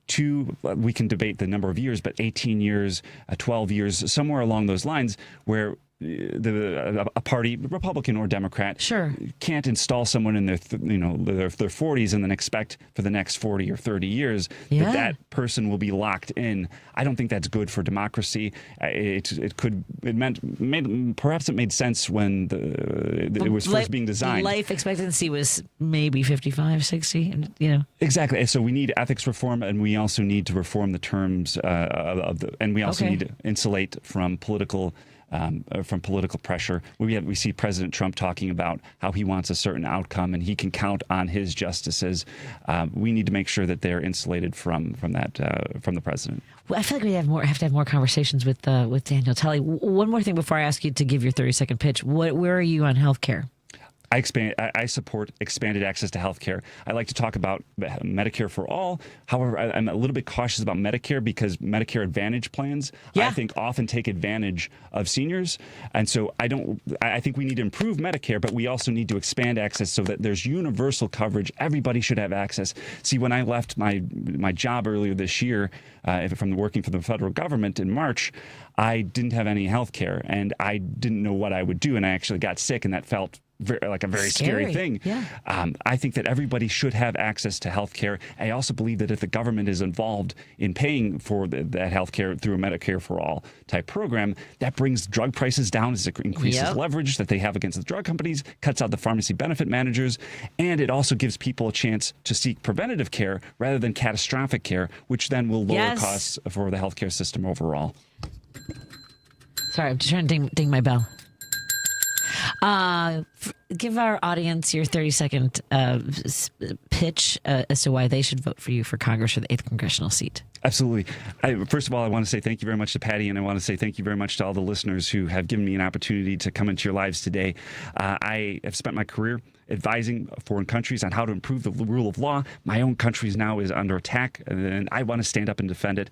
S3: to, we can debate the number of years, but 18 years, 12 years, somewhere along those lines, where a party, Republican or Democrat, can't install someone in their 40s and then expect for the next 40 or 30 years that person will be locked in. I don't think that's good for democracy. Perhaps it made sense when it was first being designed.
S1: Life expectancy was maybe 55, 60.
S3: Exactly. And so we need ethics reform, and we also need to reform the terms and we also need to insulate from political from political pressure. We see President Trump talking about how he wants a certain outcome and he can count on his justices. We need to make sure that they're insulated from the president.
S1: Well, I feel like we have to have more conversations with Daniel Tully. One more thing before I ask you to give your 30-second pitch. Where are you on healthcare?
S3: I support expanded access to health care. I like to talk about Medicare for all. However, I'm a little bit cautious about Medicare because Medicare Advantage plans, I think, often take advantage of seniors. And so I think we need to improve Medicare, but we also need to expand access so that there's universal coverage. Everybody should have access. See, when I left my job earlier this year, from working for the federal government in March, I didn't have any health care and I didn't know what I would do. And I actually got sick, and that felt like a very scary thing. Yeah. I think that everybody should have access to health care. I also believe that if the government is involved in paying for that health care through a Medicare for all type program, that brings drug prices down as it increases leverage that they have against the drug companies, cuts out the pharmacy benefit managers, and it also gives people a chance to seek preventative care rather than catastrophic care, which then will lower costs for the healthcare system overall.
S1: Sorry, I'm just trying to ding my bell. Give our audience your 30-second pitch as to why they should vote for you for Congress for the 8th congressional seat.
S3: Absolutely. First of all, I want to say thank you very much to Patty, and I want to say thank you very much to all the listeners who have given me an opportunity to come into your lives today. I have spent my career advising foreign countries on how to improve the rule of law. My own country now is under attack, and I want to stand up and defend it.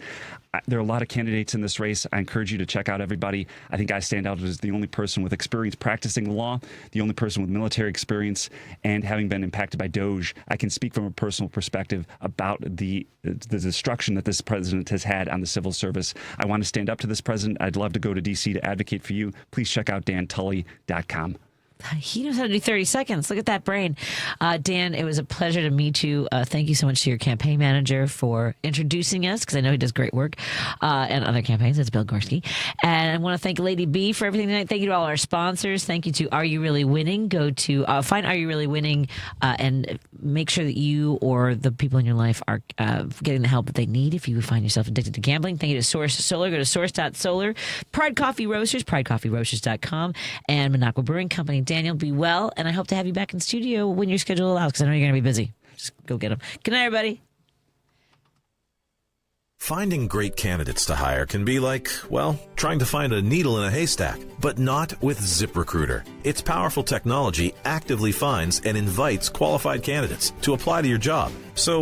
S3: There are a lot of candidates in this race. I encourage you to check out everybody. I think I stand out as the only person with experience practicing the law, the only person with military experience, and having been impacted by DOJ. I can speak from a personal perspective about the destruction that this president has had on the civil service. I want to stand up to this president. I'd love to go to D.C. to advocate for you. Please check out dantully.com.
S1: He knows how to do 30 seconds. Look at that brain. Dan, it was a pleasure to meet you. Thank you so much to your campaign manager for introducing us, because I know he does great work, and other campaigns. That's Bill Gorski. And I want to thank Lady B for everything tonight. Thank you to all our sponsors. Thank you to Are You Really Winning? Go to find Are You Really Winning and make sure that you or the people in your life are getting the help that they need if you find yourself addicted to gambling. Thank you to Source Solar. Go to source.solar. Pride Coffee Roasters, pridecoffeeroasters.com, and Minocqua Brewing Company. Daniel, be well, and I hope to have you back in studio when your schedule allows, because I know you're going to be busy. Just go get them. Good night, everybody.
S21: Finding great candidates to hire can be like, well, trying to find a needle in a haystack, but not with ZipRecruiter. Its powerful technology actively finds and invites qualified candidates to apply to your job. So